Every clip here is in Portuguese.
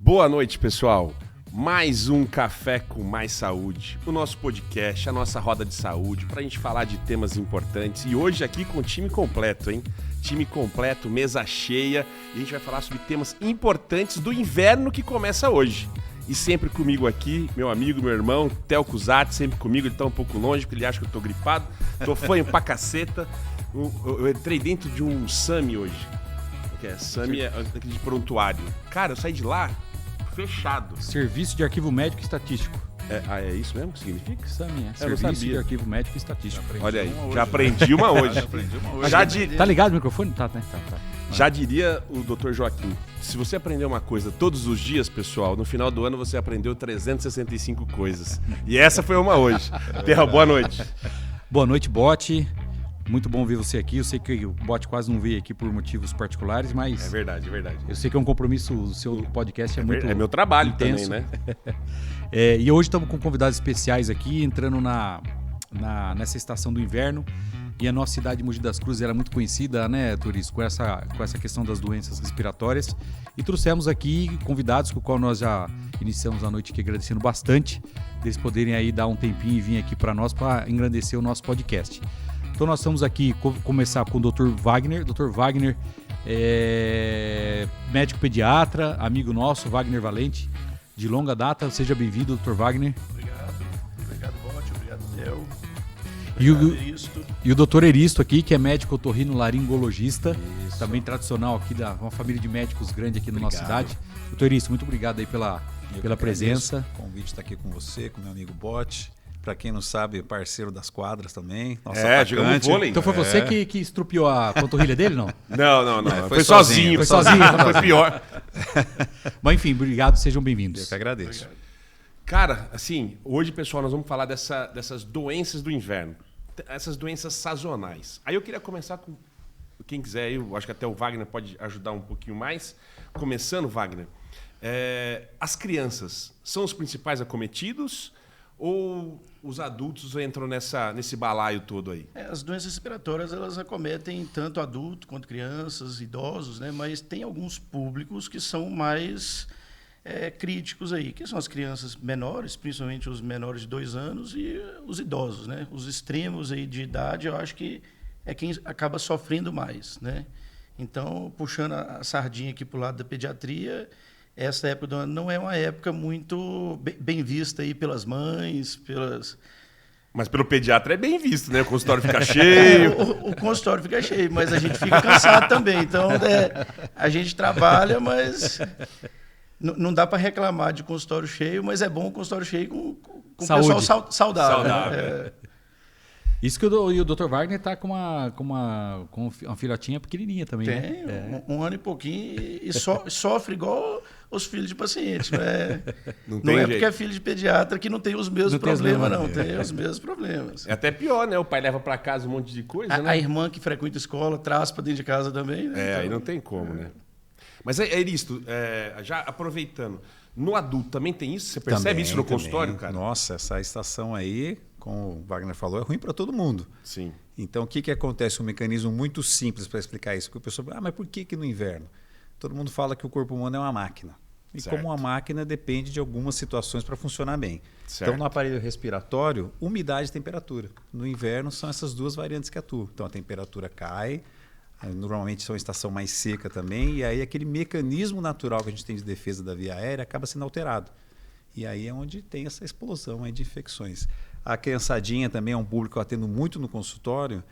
Boa noite, pessoal. Mais um Café com Mais Saúde, o nosso podcast, a nossa roda de saúde, para a gente falar de temas importantes. E hoje aqui com o time completo, hein? Time completo, mesa cheia. E a gente vai falar sobre temas importantes do inverno que começa hoje. E sempre comigo aqui, meu amigo, meu irmão, Theo Cusatti, sempre comigo. Ele tá um pouco longe, porque ele acha que eu tô gripado. Tô fanho pra caceta. Eu entrei dentro de um SAMI hoje. Que é SAMI, é de prontuário. Cara, eu saí de lá fechado. Serviço de Arquivo Médico e Estatístico. É isso mesmo que significa? SAMI, Serviço de Arquivo Médico e Estatístico. Olha aí, já aprendi uma hoje. Tá ligado o microfone? Tá, né? Tá. Já diria o Dr. Joaquim, se você aprender uma coisa todos os dias, pessoal, no final do ano você aprendeu 365 coisas. E essa foi uma hoje. Terra, boa noite. Boa noite, Bote. Muito bom ver você aqui. Eu sei que o Bote quase não veio aqui por motivos particulares, mas... É verdade. Eu sei que é um compromisso, o seu podcast é muito intenso. É meu trabalho também, né? E hoje estamos com convidados especiais aqui, entrando nessa estação do inverno. E a nossa cidade de Mogi das Cruzes era muito conhecida, né, Turis, com essa questão das doenças respiratórias. E trouxemos aqui convidados com o qual nós já iniciamos a noite aqui agradecendo bastante deles poderem aí dar um tempinho e vir aqui para nós para engrandecer o nosso podcast. Então nós estamos aqui, começar com o Dr. Wagner. Dr. Wagner é médico pediatra, amigo nosso, Wagner Valente, de longa data. Seja bem-vindo, Dr. Wagner. Obrigado, Bote. Obrigado, Theo. E o Dr. Eristo aqui, que é médico otorrinolaringologista, também tradicional aqui, uma família de médicos grande aqui na nossa cidade. Dr. Eristo, muito obrigado aí pela presença. O convite está aqui com você, com meu amigo Bote. Para quem não sabe, parceiro das quadras também. Jogamos vôlei. Então foi você que estrupiou a panturrilha dele, não? Não. Foi sozinho. Foi sozinho. Foi pior. Mas enfim, obrigado, sejam bem-vindos. Eu que agradeço. Obrigado. Cara, assim, hoje, pessoal, nós vamos falar dessas doenças do inverno. Essas doenças sazonais. Aí eu queria começar com quem quiser, eu acho que até o Wagner pode ajudar um pouquinho mais. Começando, Wagner, as crianças são os principais acometidos ou os adultos entram nesse balaio todo aí? As doenças respiratórias, elas acometem tanto adultos quanto crianças, idosos, né? Mas tem alguns públicos que são mais críticos aí, que são as crianças menores, principalmente os menores de 2 anos e os idosos, né? Os extremos aí de idade, eu acho que é quem acaba sofrendo mais, né? Então, puxando a sardinha aqui para o lado da pediatria, essa época do ano não é uma época muito bem vista aí pelas mães, Mas pelo pediatra é bem visto, né? O consultório fica cheio. O consultório fica cheio, mas a gente fica cansado também. Então, a gente trabalha, mas não dá para reclamar de consultório cheio, mas é bom o consultório cheio com o pessoal saudável. Né? Isso que o Dr. Wagner está com uma filhotinha pequenininha também, tem, né? Um ano e pouquinho e sofre igual os filhos de paciente. Né? Não é porque é filho de pediatra que não tem os mesmos problemas, não. Tem os mesmos problemas. É até pior, né? O pai leva para casa um monte de coisa, né? A irmã que frequenta a escola traz para dentro de casa também. Né? Aí não tem como, né? Mas é isso, já aproveitando, no adulto também tem isso? Você percebe também, isso no consultório, cara? Nossa, essa estação aí, como o Wagner falou, é ruim para todo mundo. Sim. Então, o que acontece? Um mecanismo muito simples para explicar isso. Porque o pessoal mas por que no inverno? Todo mundo fala que o corpo humano é uma máquina. E certo. como uma máquina depende de algumas situações para funcionar bem. Certo. Então, no aparelho respiratório, umidade e temperatura. No inverno, são essas duas variantes que atuam. Então, a temperatura cai, normalmente são uma estação mais seca também, e aí aquele mecanismo natural que a gente tem de defesa da via aérea acaba sendo alterado. E aí é onde tem essa explosão aí de infecções. A criançadinha também é um público que eu atendo muito no consultório.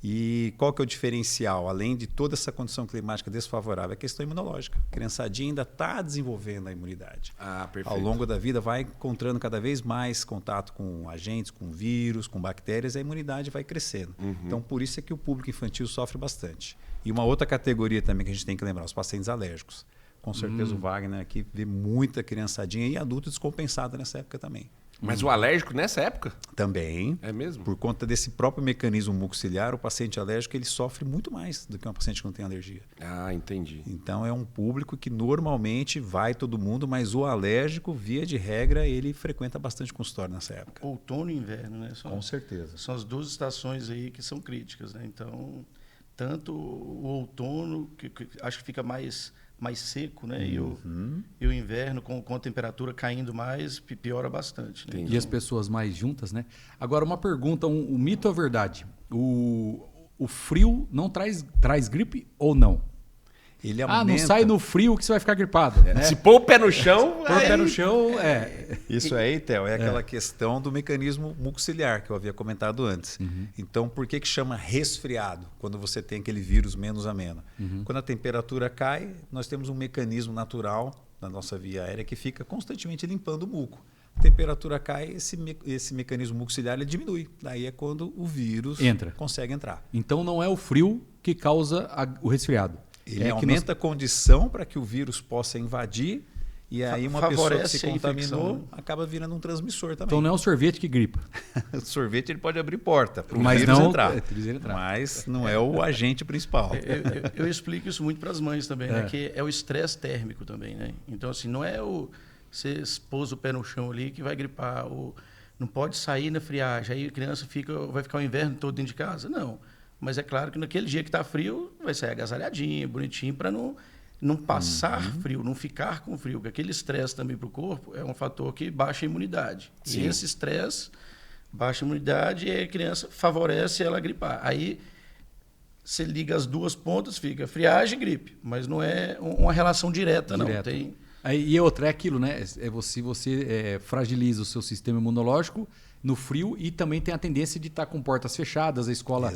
E qual que é o diferencial? Além de toda essa condição climática desfavorável, é a questão imunológica. A criançadinha ainda está desenvolvendo a imunidade. Perfeito. Ao longo da vida vai encontrando cada vez mais contato com agentes, com vírus, com bactérias, a imunidade vai crescendo. Então, por isso é que o público infantil sofre bastante. E uma outra categoria também que a gente tem que lembrar, os pacientes alérgicos. Com certeza o Wagner aqui vê muita criançadinha e adulto descompensado nessa época também. Mas o alérgico nessa época? Também. É mesmo? Por conta desse próprio mecanismo mucociliar, o paciente alérgico ele sofre muito mais do que um paciente que não tem alergia. Entendi. Então é um público que normalmente vai todo mundo, mas o alérgico, via de regra, ele frequenta bastante consultório nessa época. Outono e inverno, né? Com certeza. São as duas estações aí que são críticas, né? Então, tanto o outono, que acho que fica mais mais seco, né? E o inverno, com a temperatura caindo mais, piora bastante. Né? E as pessoas mais juntas, né? Agora, uma pergunta, um mito ou verdade? O frio não traz gripe ou não? Ele aumenta... não sai no frio que você vai ficar gripado. Né? Se pôr o pé no chão... Pôr o pé no chão, Isso aí, Theo, é aquela questão do mecanismo mucociliar que eu havia comentado antes. Então, por que chama resfriado quando você tem aquele vírus menos ameno? Quando a temperatura cai, nós temos um mecanismo natural na nossa via aérea que fica constantemente limpando o muco. A temperatura cai, esse mecanismo mucociliar ele diminui. Daí é quando o vírus consegue entrar. Então, não é o frio que causa o resfriado. Ele aumenta a condição para que o vírus possa invadir e aí uma pessoa que se contaminou acaba virando um transmissor também. Então não é o sorvete que gripa. O sorvete ele pode abrir porta para o vírus entrar, mas não é o agente principal. Eu explico isso muito para as mães também, né? Que é o estresse térmico também. Né? Então, assim, não é você pôs o pé no chão ali que vai gripar, ou não pode sair na friagem, aí a criança vai ficar o inverno todo dentro de casa. Não. Mas é claro que naquele dia que está frio, vai sair agasalhadinho, bonitinho, para não passar frio, não ficar com frio. Porque aquele estresse também para o corpo é um fator que baixa a imunidade. Sim. E esse estresse baixa a imunidade e a criança favorece ela a gripar. Aí você liga as duas pontas, fica friagem e gripe. Mas não é uma relação direta, não. Tem... E outra, é aquilo, né? Você fragiliza o seu sistema imunológico no frio e também tem a tendência de estar com portas fechadas, a escola,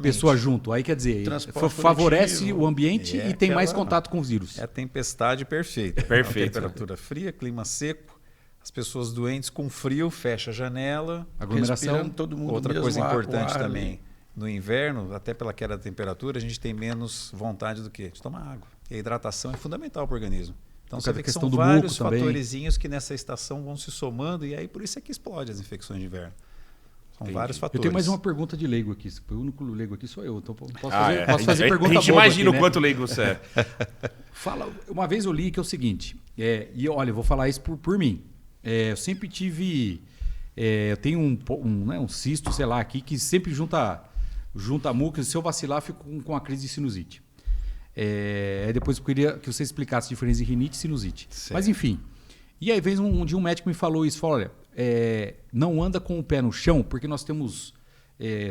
pessoa junto. Aí quer dizer, favorece o ambiente e tem mais contato com os vírus. É a tempestade perfeita. Perfeito. Temperatura fria, clima seco, as pessoas doentes com frio, fecha a janela. Aglomeração. Todo mundo. Outra coisa importante também, no inverno, até pela queda da temperatura, a gente tem menos vontade do quê? De tomar água. E a hidratação é fundamental para o organismo. Então você vê que são vários fatorzinhos que nessa estação vão se somando e aí por isso é que explode as infecções de inverno. São vários fatores. Eu tenho mais uma pergunta de leigo aqui. O único leigo aqui sou eu, então posso fazer pergunta boba. A gente imagina aqui, o quanto leigo você é. Uma vez eu li que é o seguinte, e olha, eu vou falar isso por mim. Eu sempre tive... eu tenho um cisto, sei lá, aqui, que sempre junta mucos. Se eu vacilar, eu fico com a crise de sinusite. Depois eu queria que você explicasse a diferença de rinite e sinusite. Certo. Mas enfim. E aí vez um dia um médico me falou isso, falou, olha, não anda com o pé no chão, porque nós temos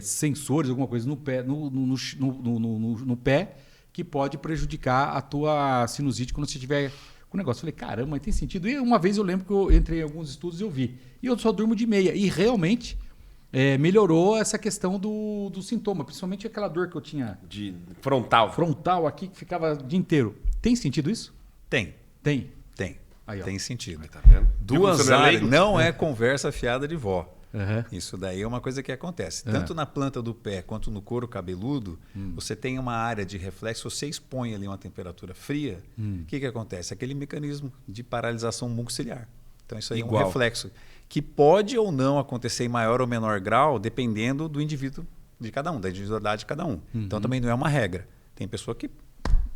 sensores, alguma coisa no pé, no pé que pode prejudicar a tua sinusite quando você tiver com o negócio. Eu falei, caramba, mas tem sentido. E uma vez eu lembro que eu entrei em alguns estudos e eu vi. E eu só durmo de meia. E realmente... melhorou essa questão do sintoma, principalmente aquela dor que eu tinha... De frontal. Frontal aqui, que ficava o dia inteiro. Tem sentido isso? Tem. Aí, tem sentido. Tá vendo? Duas áreas, não é conversa fiada de vó. Uhum. Isso daí é uma coisa que acontece. Tanto na planta do pé quanto no couro cabeludo, você tem uma área de reflexo, você expõe ali uma temperatura fria, o que acontece? Aquele mecanismo de paralisação mucociliar. Então isso aí é um reflexo que pode ou não acontecer em maior ou menor grau, dependendo do indivíduo de cada um, da individualidade de cada um. Então também não é uma regra. Tem pessoa que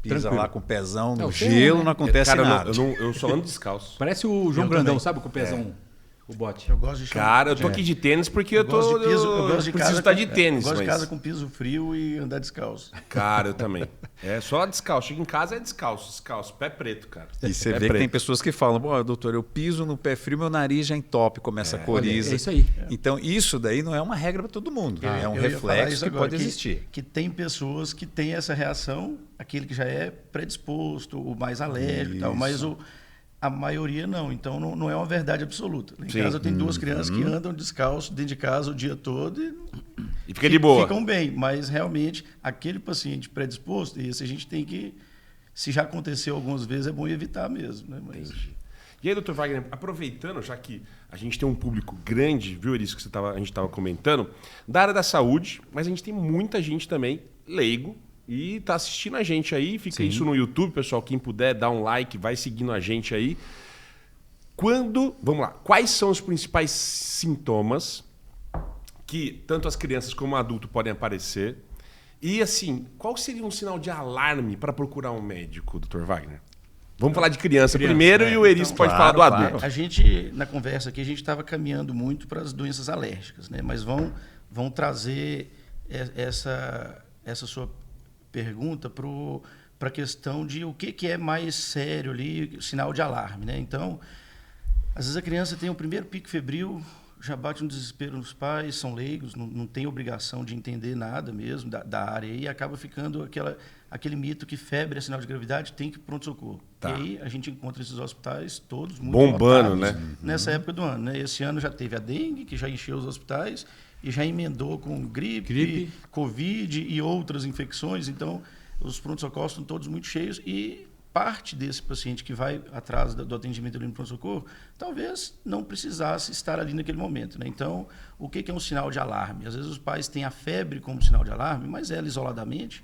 pisa lá com o pezão no gelo, não acontece nada. Eu só ando descalço. Parece o João Grandão, sabe, com o pezão, o bote. Eu gosto de Cara, eu tô aqui de tênis porque eu gosto de piso, eu gosto de preciso estar de tênis. Eu gosto de casa com piso frio e andar descalço. Cara, eu também. Só descalço. Chego em casa descalço, pé preto, cara. E você vê que tem pessoas que falam, doutor, eu piso no pé frio, meu nariz já entope, começa a coriza. É isso aí. Então, isso daí não é uma regra para todo mundo. É um reflexo que pode existir. Que tem pessoas que têm essa reação, aquele que já é predisposto, o mais alérgico e tal, mas a maioria não. Então, não é uma verdade absoluta. Em casa eu tenho duas crianças que andam descalço dentro de casa o dia todo e fica de boa. Ficam bem, mas realmente aquele paciente predisposto, esse a gente tem que, se já aconteceu algumas vezes, é bom evitar mesmo. Né? Mas... E aí, doutor Wagner, aproveitando, já que a gente tem um público grande, viu, Eris, que a gente estava comentando, da área da saúde, mas a gente tem muita gente também leigo, e tá assistindo a gente aí, fica isso no YouTube, pessoal, quem puder dar um like, vai seguindo a gente aí. Vamos lá, quais são os principais sintomas que tanto as crianças como o adulto podem aparecer? E assim, qual seria um sinal de alarme para procurar um médico, Dr. Wagner? Vamos falar de criança primeiro e o Eris pode falar do adulto. A gente, na conversa aqui, a gente estava caminhando muito para as doenças alérgicas, né? Mas vão trazer essa sua pergunta para para a questão de o que é mais sério ali, sinal de alarme, né? Então, às vezes a criança tem o primeiro pico febril, já bate um desespero nos pais, são leigos, não tem obrigação de entender nada mesmo da área e acaba ficando aquele mito que febre é sinal de gravidade, tem que ir para pronto-socorro. Tá. E aí a gente encontra esses hospitais todos muito bombando, lotados, né? nessa época do ano, né? Esse ano já teve a dengue, que já encheu os hospitais e já emendou com gripe, Covid e outras infecções. Então, os pronto-socorros estão todos muito cheios e parte desse paciente que vai atrás do atendimento ali no pronto-socorro, talvez não precisasse estar ali naquele momento, né? Então, o que é um sinal de alarme? Às vezes os pais têm a febre como sinal de alarme, mas ela isoladamente,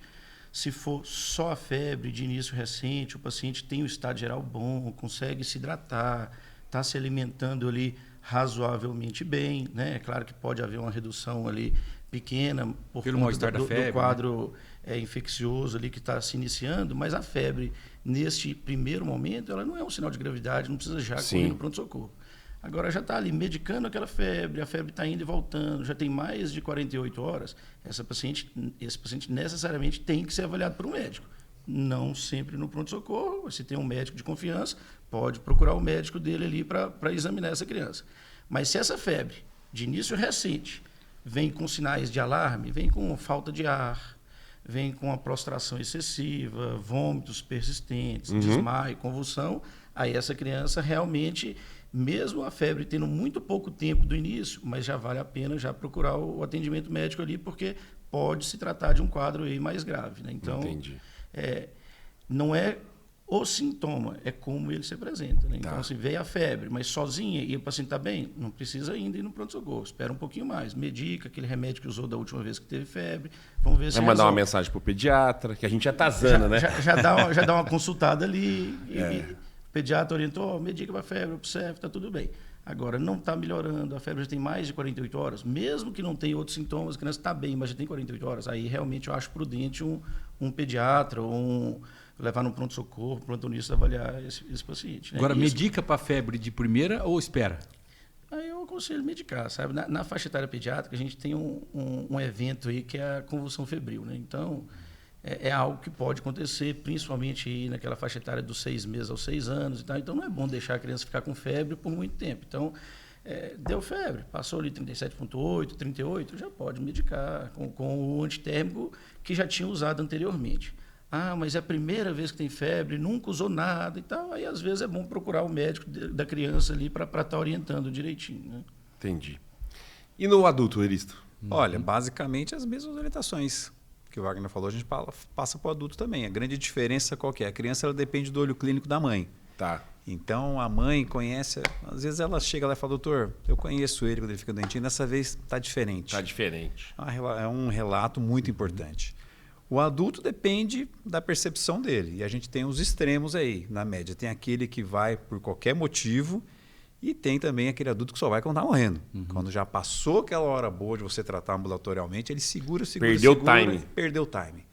se for só a febre de início recente, o paciente tem um estado geral bom, consegue se hidratar, está se alimentando ali razoavelmente bem, né? É claro que pode haver uma redução ali pequena por pelo mal-estar da febre, do quadro infeccioso ali que está se iniciando, mas a febre, neste primeiro momento, ela não é um sinal de gravidade, não precisa já correr no pronto-socorro. Agora já está ali medicando aquela febre, a febre está indo e voltando, já tem mais de 48 horas, esse paciente necessariamente tem que ser avaliado por um médico. Não sempre no pronto-socorro, se tem um médico de confiança, pode procurar o médico dele ali para examinar essa criança. Mas se essa febre, de início recente, vem com sinais de alarme, vem com falta de ar, vem com a prostração excessiva, vômitos persistentes, desmaio, convulsão, aí essa criança realmente, mesmo a febre tendo muito pouco tempo do início, mas já vale a pena já procurar o atendimento médico ali, porque pode se tratar de um quadro aí mais grave, né? Então, não é o sintoma, é como ele se apresenta, né? Então, se veio a febre, mas sozinha e o paciente está bem, não precisa ainda ir no pronto-socorro. Espera um pouquinho mais. Medica aquele remédio que usou da última vez que teve febre. Vamos ver se vai mandar uma mensagem para o pediatra, que a gente já está zana, né? Já dá uma consultada ali. E o pediatra orientou, medica para a febre, observa, está tudo bem. Agora, não está melhorando, a febre já tem mais de 48 horas, mesmo que não tenha outros sintomas, a criança está bem, mas já tem 48 horas, aí realmente eu acho prudente um pediatra ou levar no pronto-socorro, plantonista avaliar esse paciente. Né? Agora, medica para febre de primeira ou espera? Aí eu aconselho medicar, sabe? Na faixa etária pediátrica, a gente tem um evento aí que é a convulsão febril, né? Então, é algo que pode acontecer, principalmente aí naquela faixa etária dos 6 meses aos 6 anos e tal. Então, não é bom deixar a criança ficar com febre por muito tempo. Então, deu febre, passou ali 37,8, 38, já pode medicar com o antitérmico que já tinha usado anteriormente. Ah, mas é a primeira vez que tem febre, nunca usou nada e tal. Aí, às vezes, é bom procurar o médico da criança ali para estar orientando direitinho, né? Entendi. E no adulto, Eristo? Olha, basicamente as mesmas orientações que o Wagner falou, a gente passa para o adulto também. A grande diferença qual que é? A criança ela depende do olho clínico da mãe. Tá. Então, a mãe conhece... Às vezes ela chega lá e fala, doutor, eu conheço ele quando ele fica doentinho, dessa vez está diferente. Está diferente. É um relato muito importante. O adulto depende da percepção dele. E a gente tem os extremos aí, na média. Tem aquele que vai por qualquer motivo e tem também aquele adulto que só vai quando está morrendo. Quando já passou aquela hora boa de você tratar ambulatorialmente, ele segura. Perdeu o time. Perdeu o time.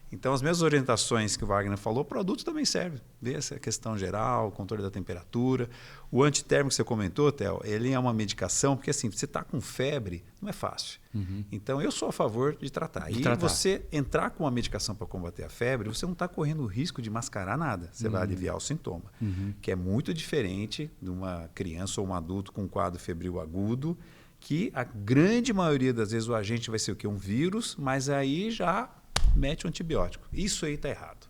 Então, as mesmas orientações que o Wagner falou, para o adulto também serve. Ver essa questão geral, controle da temperatura. O antitérmico que você comentou, Theo, ele é uma medicação, porque assim, você está com febre, não é fácil. Então, eu sou a favor de tratar. Você entrar com uma medicação para combater a febre, você não está correndo o risco de mascarar nada. Você vai aliviar o sintoma. Que é muito diferente de uma criança ou um adulto com um quadro febril agudo, que a grande maioria das vezes o agente vai ser o quê? Um vírus, mas aí já mete um antibiótico. Isso aí está errado.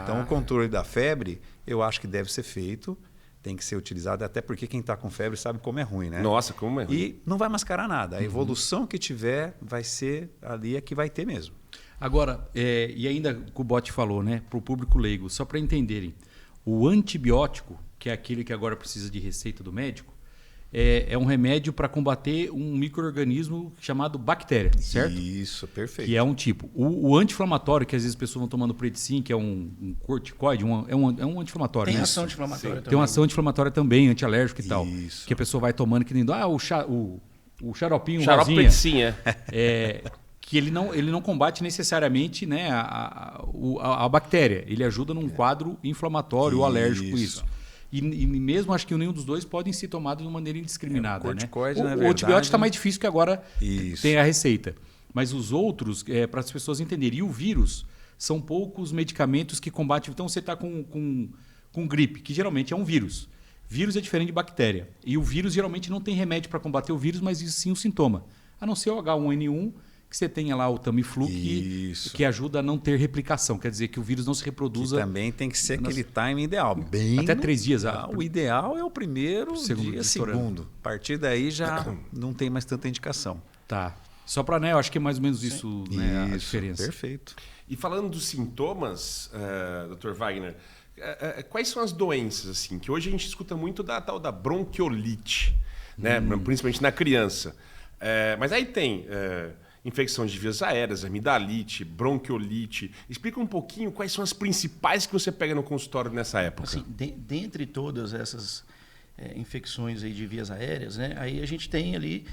Então, o controle da febre, eu acho que deve ser feito, tem que ser utilizado, até porque quem está com febre sabe como é ruim, né? Nossa, como é ruim. E não vai mascarar nada. A evolução que tiver vai ser ali a que vai ter mesmo. Agora, e ainda o Botti falou, né, para o público leigo, só para entenderem, o antibiótico, que é aquele que agora precisa de receita do médico, é um remédio para combater um micro-organismo chamado bactéria, certo? Isso, perfeito. Que é um tipo. O anti-inflamatório, que às vezes as pessoas vão tomando predicin, que é um corticoide, é um anti-inflamatório. Tem né? ação anti-inflamatória também. Tem uma ação anti-inflamatória também, antialérgico e tal. Isso. Que a pessoa vai tomando, que nem o xaropinho, Xarope rosinha, predicin, que ele não combate necessariamente, né, a bactéria. Ele ajuda num quadro inflamatório ou alérgico, isso. E mesmo acho que nenhum dos dois podem ser tomados de maneira indiscriminada. O corticoide, né? na O verdade, antibiótico está mais difícil que agora Isso. tem a receita. Mas os outros, para as pessoas entenderem. E o vírus, são poucos medicamentos que combatem. Então, você está com gripe, que geralmente é um vírus. Vírus é diferente de bactéria. E o vírus geralmente não tem remédio para combater o vírus, mas isso sim o sintoma. A não ser o H1N1, que você tenha lá o Tamiflu, que ajuda a não ter replicação. Quer dizer que o vírus não se reproduza. Que também tem que ser aquele timing ideal. Até 3 dias. O ideal é o primeiro dia, segundo. A partir daí já não tem mais tanta indicação. Tá. Só para, né? Eu acho que é mais ou menos isso, né, a diferença. Perfeito. E falando dos sintomas, Dr. Wagner, quais são as doenças, assim, que hoje a gente escuta muito da tal da bronquiolite, né? Principalmente na criança. Mas aí tem infecção de vias aéreas, amidalite, bronquiolite. Explica um pouquinho quais são as principais que você pega no consultório nessa época. Assim, dentre todas essas infecções aí de vias aéreas, né, aí a gente tem ali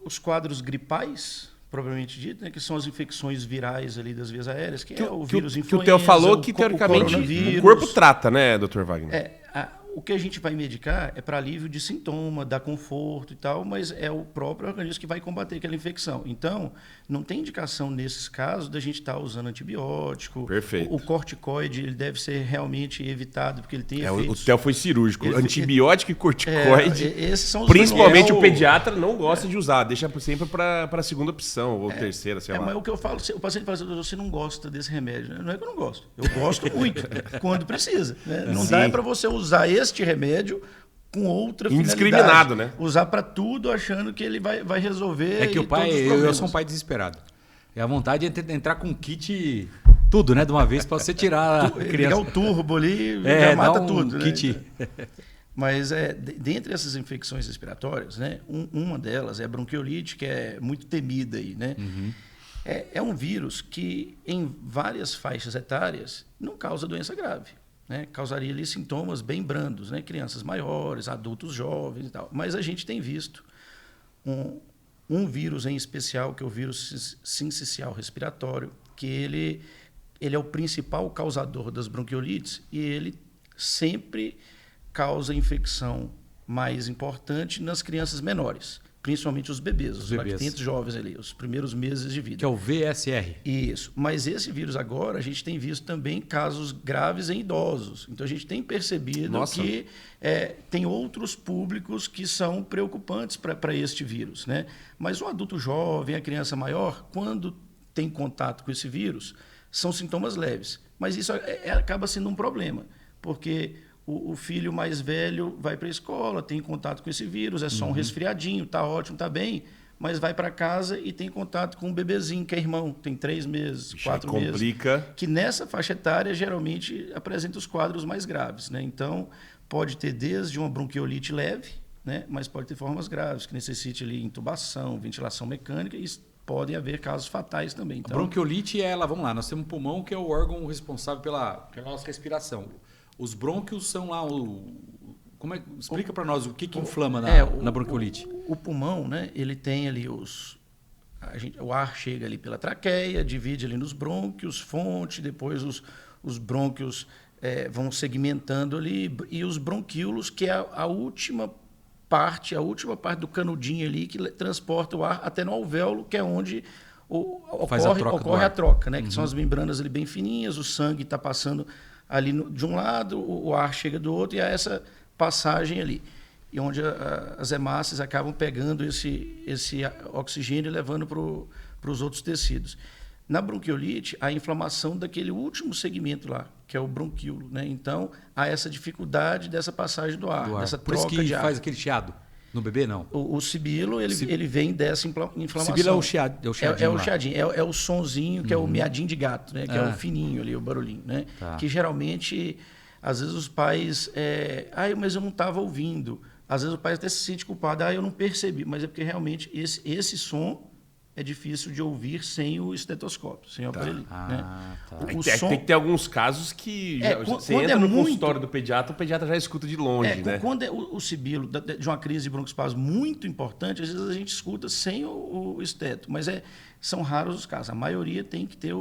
os quadros gripais, propriamente dito, né, que são as infecções virais ali das vias aéreas, que é o vírus influenza. Que o Theo falou que, teoricamente, o corpo trata, né, Dr. Wagner? O que a gente vai medicar é para alívio de sintoma, dar conforto e tal, mas é o próprio organismo que vai combater aquela infecção. Então, não tem indicação nesses casos da gente estar usando antibiótico. Perfeito. O corticoide ele deve ser realmente evitado, porque ele tem efeitos... O Theo foi cirúrgico. Antibiótico e corticoide. Esses são os principalmente o pediatra não gosta de usar, deixa sempre para a segunda opção, ou terceira, sei lá. Mas o que eu falo, o paciente fala assim, você não gosta desse remédio. Não é que eu não gosto. Eu gosto muito, quando precisa. Né? Não dá para você usar este remédio com outra indiscriminado, finalidade. Né? Usar para tudo achando que ele vai resolver. É que o pai, eu sou um pai desesperado. É a vontade de entrar com um kit, tudo, né, de uma vez, para você tirar a criança. Ligar o turbo ali, já mata tudo. Kit. Né? Mas dentre essas infecções respiratórias, né, uma delas é a bronquiolite, que é muito temida aí, né? Uhum. É um vírus que, em várias faixas etárias, não causa doença grave. Né, causaria ali sintomas bem brandos, né, crianças maiores, adultos jovens e tal. Mas a gente tem visto um vírus em especial, que é o vírus sincicial respiratório, que ele é o principal causador das bronquiolites e ele sempre causa infecção mais importante nas crianças menores, principalmente os bebês, os lactentes jovens ali, os primeiros meses de vida. Que é o VSR. Isso. Mas esse vírus agora, a gente tem visto também casos graves em idosos. Então, a gente tem percebido que tem outros públicos que são preocupantes para este vírus. Né? Mas o adulto jovem, a criança maior, quando tem contato com esse vírus, são sintomas leves. Mas isso acaba sendo um problema, porque o filho mais velho vai para a escola, tem contato com esse vírus, é só um resfriadinho, está ótimo, está bem, mas vai para casa e tem contato com um bebezinho, que é irmão, tem 3 meses, 4 meses. Complica. Que nessa faixa etária geralmente apresenta os quadros mais graves. Né? Então, pode ter desde uma bronquiolite leve, né? Mas pode ter formas graves, que necessite ali intubação, ventilação mecânica, e podem haver casos fatais também. Então, a bronquiolite vamos lá, nós temos um pulmão, que é o órgão responsável pela nossa respiração. Os brônquios são lá explica para nós o que inflama na bronquiolite. O pulmão, né, ele tem ali o ar chega ali pela traqueia, divide ali nos brônquios, fonte, depois os brônquios vão segmentando ali, e os bronquíolos, que é a última parte do canudinho ali, que transporta o ar até no alvéolo, que é onde ocorre a troca, né, que são as membranas ali bem fininhas, o sangue está passando ali de um lado, o ar chega do outro, e há essa passagem ali, e onde as hemácias acabam pegando esse oxigênio e levando para os outros tecidos. Na bronquiolite, há inflamação daquele último segmento lá, que é o bronquíolo. Né? Então, há essa dificuldade dessa passagem do ar, dessa troca de ar. Por isso que faz aquele chiado. No bebê, não? O sibilo, ele vem dessa inflamação. Sibilo é o chiadinho. É o chiadinho. É o sonzinho, que é o miadinho de gato, né? Que é o fininho ali, o barulhinho. Né? Tá. Que geralmente, às vezes os pais... mas eu não estava ouvindo. Às vezes o pai até se sente culpado. Eu não percebi. Mas é porque realmente esse som é difícil de ouvir sem o estetoscópio, sem o aparelho. Tá. Tem que ter alguns casos que você entra no consultório do pediatra, o pediatra já escuta de longe, né? Quando é o sibilo de uma crise de broncoespasmo muito importante, às vezes a gente escuta sem o esteto, mas são raros os casos. A maioria tem que ter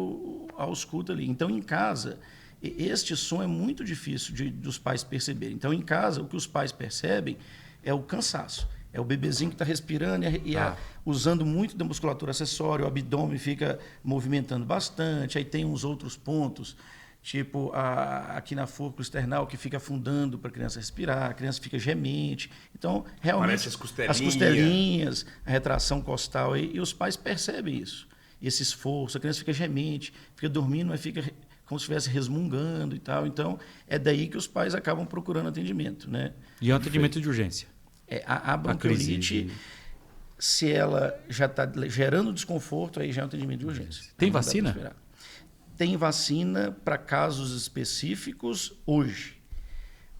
a ausculta ali. Então, em casa, este som é muito difícil dos pais perceberem. Então, em casa, o que os pais percebem é o cansaço. É o bebezinho que está respirando usando muito da musculatura acessória, o abdômen fica movimentando bastante, aí tem uns outros pontos, tipo aqui na fúrcula external, que fica afundando para a criança respirar, a criança fica gemente. Então, realmente, as costelinhas, a retração costal, e os pais percebem isso, esse esforço, a criança fica gemente, fica dormindo, mas fica como se estivesse resmungando e tal. Então, é daí que os pais acabam procurando atendimento, né? E é um atendimento de urgência. A bronquiolite, se ela já está gerando desconforto, aí já é um atendimento de urgência. Tem vacina? Tem vacina para casos específicos hoje,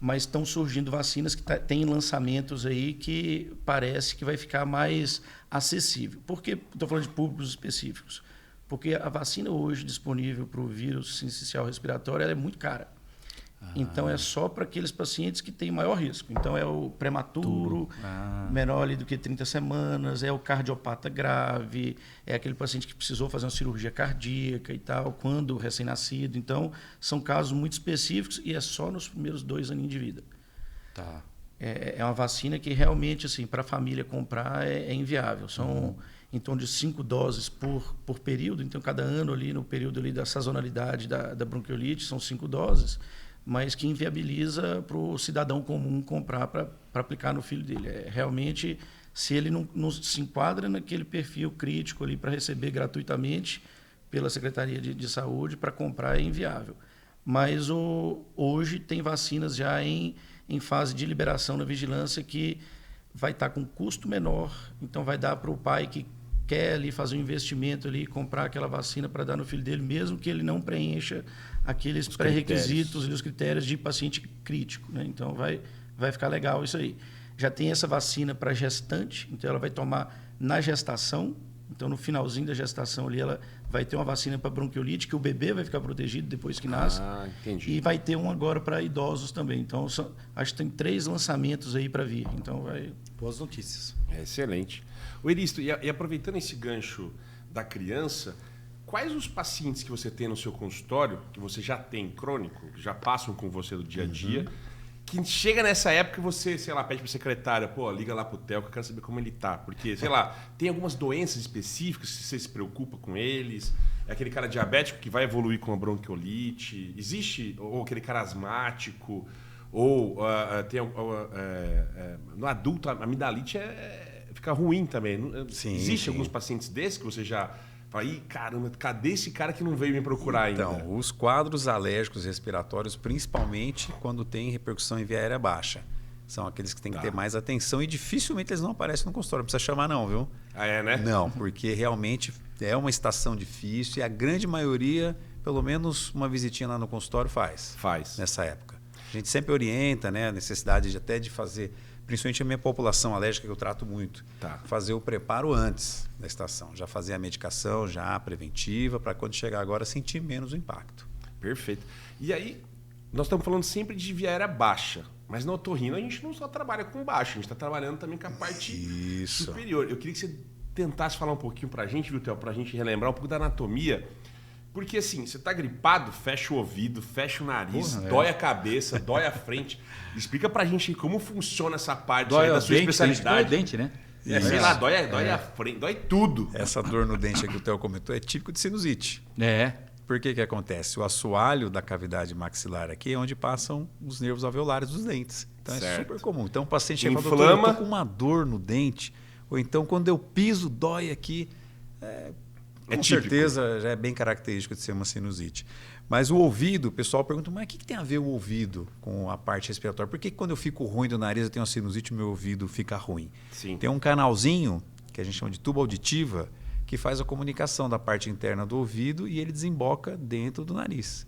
mas estão surgindo vacinas que têm lançamentos aí que parece que vai ficar mais acessível. Por que estou falando de públicos específicos? Porque a vacina hoje disponível para o vírus sincicial respiratório ela é muito cara. Então, é só para aqueles pacientes que têm maior risco. Então, é o prematuro, menor ali do que 30 semanas, é o cardiopata grave, é aquele paciente que precisou fazer uma cirurgia cardíaca e tal, quando recém-nascido. Então, são casos muito específicos e é só nos primeiros 2 aninhos de vida. Tá. É uma vacina que realmente, assim, para a família comprar é inviável. São em torno de 5 doses por período. Então, cada ano ali, no período ali da sazonalidade da bronquiolite, são 5 doses. Mas que inviabiliza para o cidadão comum comprar para aplicar no filho dele. Realmente, se ele não se enquadra naquele perfil crítico ali para receber gratuitamente pela Secretaria de Saúde, para comprar é inviável. Mas hoje tem vacinas já em fase de liberação na vigilância que vai estar com custo menor, então vai dar para o pai que quer ali fazer um investimento ali, comprar aquela vacina para dar no filho dele, mesmo que ele não preencha aqueles pré-requisitos e os critérios de paciente crítico, né? Então vai ficar legal isso aí. Já tem essa vacina para gestante, então ela vai tomar na gestação, então no finalzinho da gestação ali ela vai ter uma vacina para bronquiolite, que o bebê vai ficar protegido depois que nasce. Entendi. E vai ter um agora para idosos também. Então acho que tem 3 lançamentos aí para vir. Então vai... Boas notícias. Excelente. O Eristo, e aproveitando esse gancho da criança, quais os pacientes que você tem no seu consultório, que você já tem crônico, que já passam com você do dia a dia, que chega nessa época e você, sei lá, pede para a secretária, liga lá pro Theo que eu quero saber como ele tá. Porque, sei lá, tem algumas doenças específicas que você se preocupa com eles. É aquele cara diabético que vai evoluir com a bronquiolite. Existe, ou aquele cara asmático, ou no adulto a amidalite fica ruim também. Sim, existe alguns pacientes desses que você já fala, caramba, cadê esse cara que não veio me procurar ainda? Então, os quadros alérgicos respiratórios, principalmente quando tem repercussão em via aérea baixa, são aqueles que tem que ter mais atenção e dificilmente eles não aparecem no consultório. Não precisa chamar não, viu? Né? Não, porque realmente é uma estação difícil e a grande maioria, pelo menos uma visitinha lá no consultório faz. Nessa época. A gente sempre orienta, né, a necessidade de fazer, principalmente a minha população alérgica que eu trato muito, fazer o preparo antes da estação, já fazer a medicação já preventiva para quando chegar agora sentir menos o impacto. Perfeito. E aí, nós estamos falando sempre de via aérea baixa, mas na otorrino a gente não só trabalha com baixo, a gente está trabalhando também com a parte superior. Eu queria que você tentasse falar um pouquinho para a gente, viu, Theo, para a gente relembrar um pouco da anatomia. Porque assim, você tá gripado, fecha o ouvido, fecha o nariz, dói a cabeça, dói a frente. Explica pra gente como funciona essa parte da sua especialidade. Dói o dente, né? Sei lá, dói a frente, dói tudo. Essa dor no dente que o Theo comentou é típico de sinusite. Por que acontece? O assoalho da cavidade maxilar aqui é onde passam os nervos alveolares dos dentes. Então é super comum. Então o paciente chega e fala, doutor, eu tô com uma dor no dente, ou então quando eu piso dói aqui. Com certeza já é bem característico de ser uma sinusite. Mas o ouvido, o pessoal pergunta, mas o que tem a ver o ouvido com a parte respiratória? Por que quando eu fico ruim do nariz, eu tenho uma sinusite e meu ouvido fica ruim? Sim. Tem um canalzinho, que a gente chama de tuba auditiva, que faz a comunicação da parte interna do ouvido e ele desemboca dentro do nariz.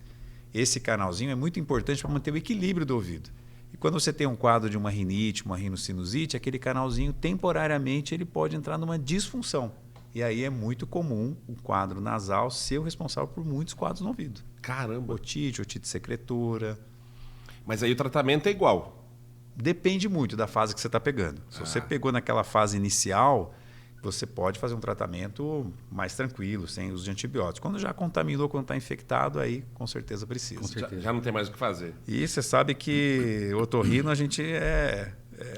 Esse canalzinho é muito importante para manter o equilíbrio do ouvido. E quando você tem um quadro de uma rinite, uma rinocinusite, aquele canalzinho, temporariamente, ele pode entrar numa disfunção. E aí é muito comum o quadro nasal ser o responsável por muitos quadros no ouvido. Caramba! Otite secretora. Mas aí o tratamento é igual? Depende muito da fase que você está pegando. Se você pegou naquela fase inicial, você pode fazer um tratamento mais tranquilo, sem uso de antibióticos. Quando já contaminou, quando está infectado, aí com certeza precisa. Já não tem mais o que fazer. E você sabe que otorrino a gente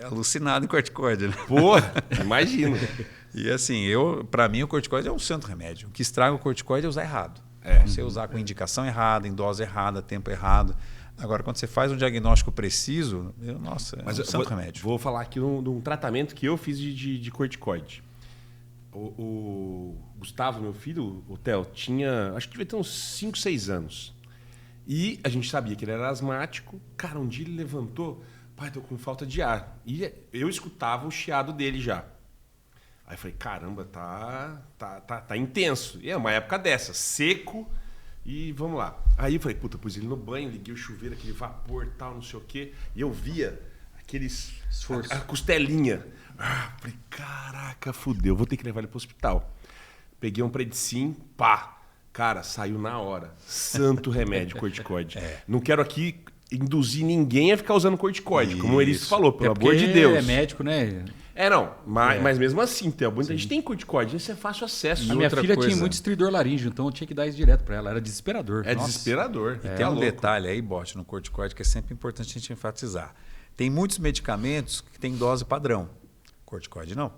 alucinado em corticoide, né? Pô, imagino. E assim, para mim o corticoide é um santo remédio. O que estraga o corticoide é usar errado. Você usar com indicação errada, em dose errada, tempo errado. Agora, quando você faz um diagnóstico preciso, nossa, é um santo remédio. Vou falar aqui de um tratamento que eu fiz de corticoide. O Gustavo, meu filho, o Theo, tinha, acho que devia ter uns 5, 6 anos. E a gente sabia que ele era asmático. Cara, um dia ele levantou, pai, tô com falta de ar. E eu escutava o chiado dele já. Aí eu falei, caramba, tá intenso. E é uma época dessa, seco e vamos lá. Aí eu falei, puta, pus ele no banho, liguei o chuveiro, aquele vapor e tal, não sei o quê. E eu via aqueles... a costelinha. Falei, caraca, fudeu, vou ter que levar ele pro hospital. Peguei um Predicin, pá. Cara, saiu na hora. Santo remédio, corticoide. Não quero aqui induzir ninguém a ficar usando corticoide, como o Eris falou, pelo amor de Deus. É médico, né? Não, mas mesmo assim, Theo, muita gente tem corticoide, isso é fácil acesso. A minha filha tinha muito estridor laríngeo, então eu tinha que dar isso direto para ela. Era desesperador. É desesperador. E tem um detalhe aí, Bote, no corticoide que é sempre importante a gente enfatizar. Tem muitos medicamentos que têm dose padrão. Corticoide não.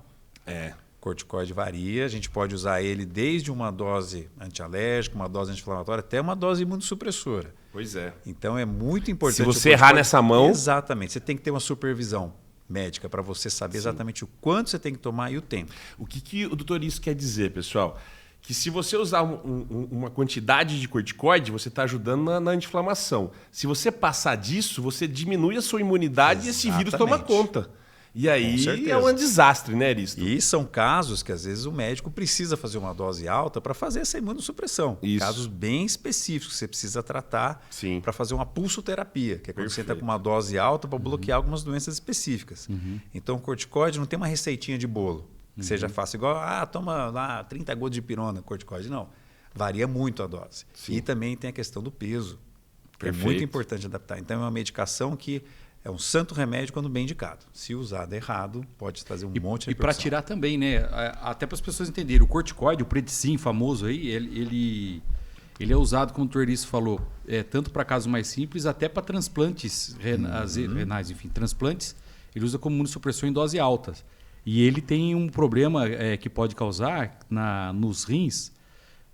Corticoide varia, a gente pode usar ele desde uma dose antialérgica, uma dose anti-inflamatória, até uma dose imunossupressora. Pois é. Então é muito importante. Se você errar nessa mão... Exatamente, você tem que ter uma supervisão médica para você saber exatamente o quanto você tem que tomar e o tempo. O que o doutor Isso quer dizer, pessoal? Que se você usar uma quantidade de corticoide, você está ajudando na anti-inflamação. Se você passar disso, você diminui a sua imunidade e esse vírus toma conta. E aí é um desastre, né, Eristo? E são casos que às vezes o médico precisa fazer uma dose alta para fazer essa imunossupressão. Casos bem específicos que você precisa tratar para fazer uma pulsoterapia, que é quando você entra com uma dose alta para bloquear algumas doenças específicas. Então o corticoide não tem uma receitinha de bolo, que seja fácil, igual, toma lá 30 gotas de pirona, corticoide. Não, varia muito a dose. E também tem a questão do peso, que é muito importante adaptar. Então é uma medicação que é um santo remédio quando bem indicado. Se usado errado, pode trazer um monte de repercussão. E para tirar também, né? Até para as pessoas entenderem, o corticoide, o Predicin famoso aí, ele é usado, como o doutor Eristo falou, tanto para casos mais simples, até para transplantes renais, enfim, transplantes, ele usa como imunossupressor em dose altas. E ele tem um problema que pode causar nos rins,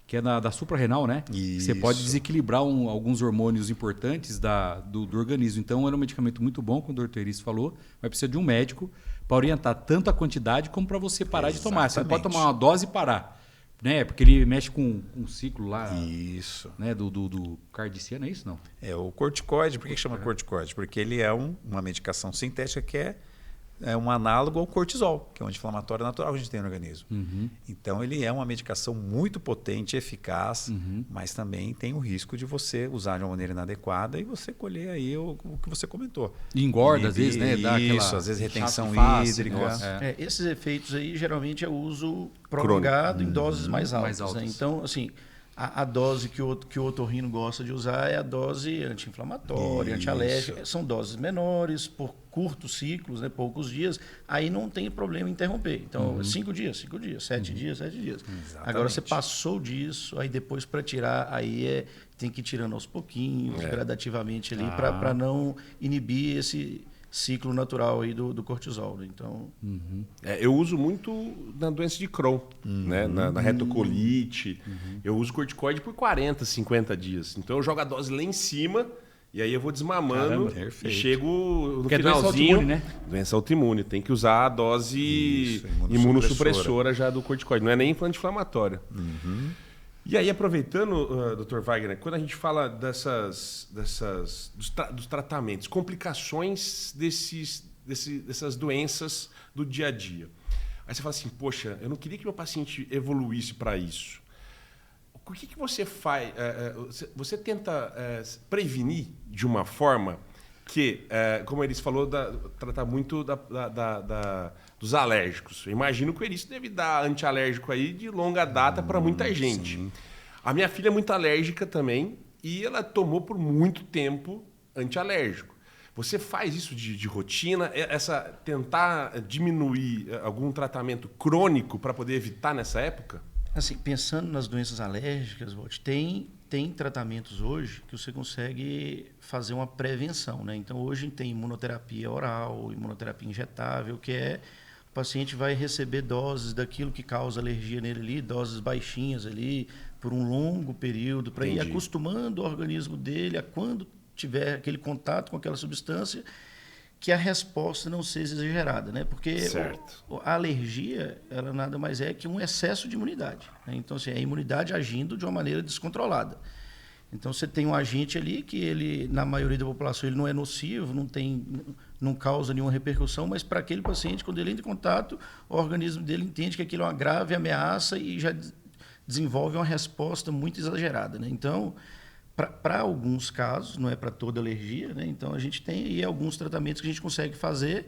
que é da suprarrenal, né? Isso. Você pode desequilibrar alguns hormônios importantes do organismo. Então, era um medicamento muito bom, como o doutor Eristo falou, mas precisa de um médico para orientar tanto a quantidade como para você parar de tomar. Você não pode tomar uma dose e parar, né? Porque ele mexe com um ciclo lá. Isso. Né? Do cardiciano, é isso? Não? O corticoide, por que chama corticoide? Porque ele é uma medicação sintética que é um análogo ao cortisol, que é um anti-inflamatório natural que a gente tem no organismo. Então, ele é uma medicação muito potente, eficaz, mas também tem o risco de você usar de uma maneira inadequada e você colher aí o que você comentou. E engorda, às vezes, né? Dá Isso, às vezes retenção hídrica. Esses efeitos aí, geralmente, é o uso prolongado em doses mais altas. Né? Então, assim, a dose que o otorrino gosta de usar é a dose anti-inflamatória, antialérgica. São doses menores, por curtos ciclos, né, poucos dias, aí não tem problema em interromper. Então, 5 dias, 7 dias, 7 dias. Exatamente. Agora, você passou disso, aí depois para tirar, aí tem que ir tirando aos pouquinhos, gradativamente ali, para não inibir esse ciclo natural aí do cortisol. Né? Então... eu uso muito na doença de Crohn, né? na retocolite. Eu uso corticoide por 40, 50 dias. Então eu jogo a dose lá em cima e aí eu vou desmamando e chego no finalzinho. Doença autoimune, né? Doença autoimune. Tem que usar a dose imunossupressora já do corticoide. Não é nem anti-inflamatório. E aí, aproveitando, Dr. Wagner, quando a gente fala dos tratamentos, complicações dessas doenças do dia a dia. Aí você fala assim, poxa, eu não queria que meu paciente evoluísse para isso. O que você faz? Você tenta prevenir de uma forma que, como eles falou, tratar muito dos alérgicos. Eu imagino que o Eris deve dar antialérgico aí de longa data para muita gente. Sim. A minha filha é muito alérgica também e ela tomou por muito tempo antialérgico. Você faz isso de rotina? Tentar diminuir algum tratamento crônico para poder evitar nessa época? Assim, pensando nas doenças alérgicas, tem tem tratamentos hoje que você consegue fazer uma prevenção, né? Então, hoje tem imunoterapia oral, imunoterapia injetável, que é o paciente vai receber doses daquilo que causa alergia nele ali, doses baixinhas ali, por um longo período, para ir acostumando o organismo dele a quando tiver aquele contato com aquela substância, que a resposta não seja exagerada, né? Porque a alergia, ela nada mais é que um excesso de imunidade, né? Então, assim, é a imunidade agindo de uma maneira descontrolada. Então, você tem um agente ali que ele, na maioria da população, ele não é nocivo, não causa nenhuma repercussão, mas para aquele paciente, quando ele entra em contato, o organismo dele entende que aquilo é uma grave ameaça e já desenvolve uma resposta muito exagerada, né? Então, para alguns casos, não é para toda alergia, né? Então a gente tem aí alguns tratamentos que a gente consegue fazer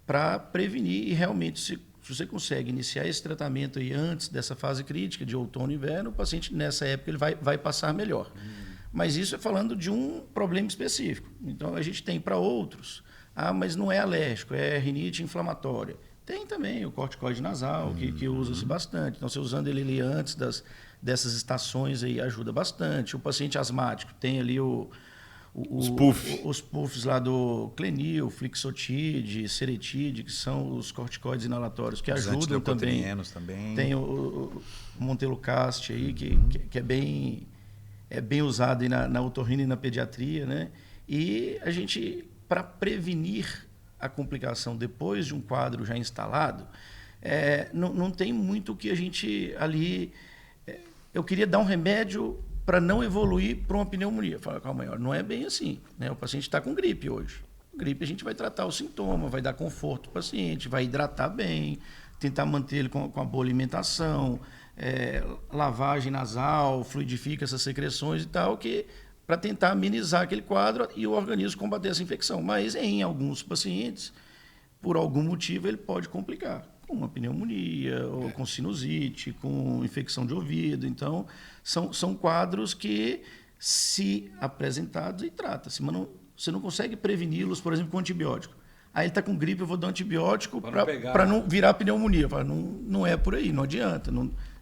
para prevenir, e realmente, se você consegue iniciar esse tratamento aí antes dessa fase crítica de outono e inverno, o paciente nessa época ele vai passar melhor. Mas isso é falando de um problema específico. Então a gente tem para outros, mas não é alérgico, é rinite inflamatória. Tem também o corticoide nasal, que usa-se bastante. Então, você usando ele ali antes dessas estações aí ajuda bastante. O paciente asmático tem ali os puffs lá do Clenil, Flixotide, Seretide, que são os corticoides inalatórios que ajudam também. Tem o Montelukast aí, que é bem usado aí na otorrina e na pediatria, né? E a gente, para prevenir a complicação depois de um quadro já instalado, não tem muito o que a gente ali... eu queria dar um remédio para não evoluir para uma pneumonia. Fala, calma aí, não é bem assim, né? O paciente está com gripe hoje. Gripe a gente vai tratar o sintoma, vai dar conforto para o paciente, vai hidratar bem, tentar manter ele com a boa alimentação, lavagem nasal, fluidifica essas secreções e tal, para tentar amenizar aquele quadro e o organismo combater essa infecção. Mas em alguns pacientes, por algum motivo, ele pode complicar, com uma pneumonia, ou com sinusite, com infecção de ouvido. Então, são quadros que, se apresentados, e trata-se. Mas você não consegue preveni-los, por exemplo, com antibiótico. Aí ele está com gripe, eu vou dar um antibiótico para não virar pneumonia. Não é por aí, não adianta.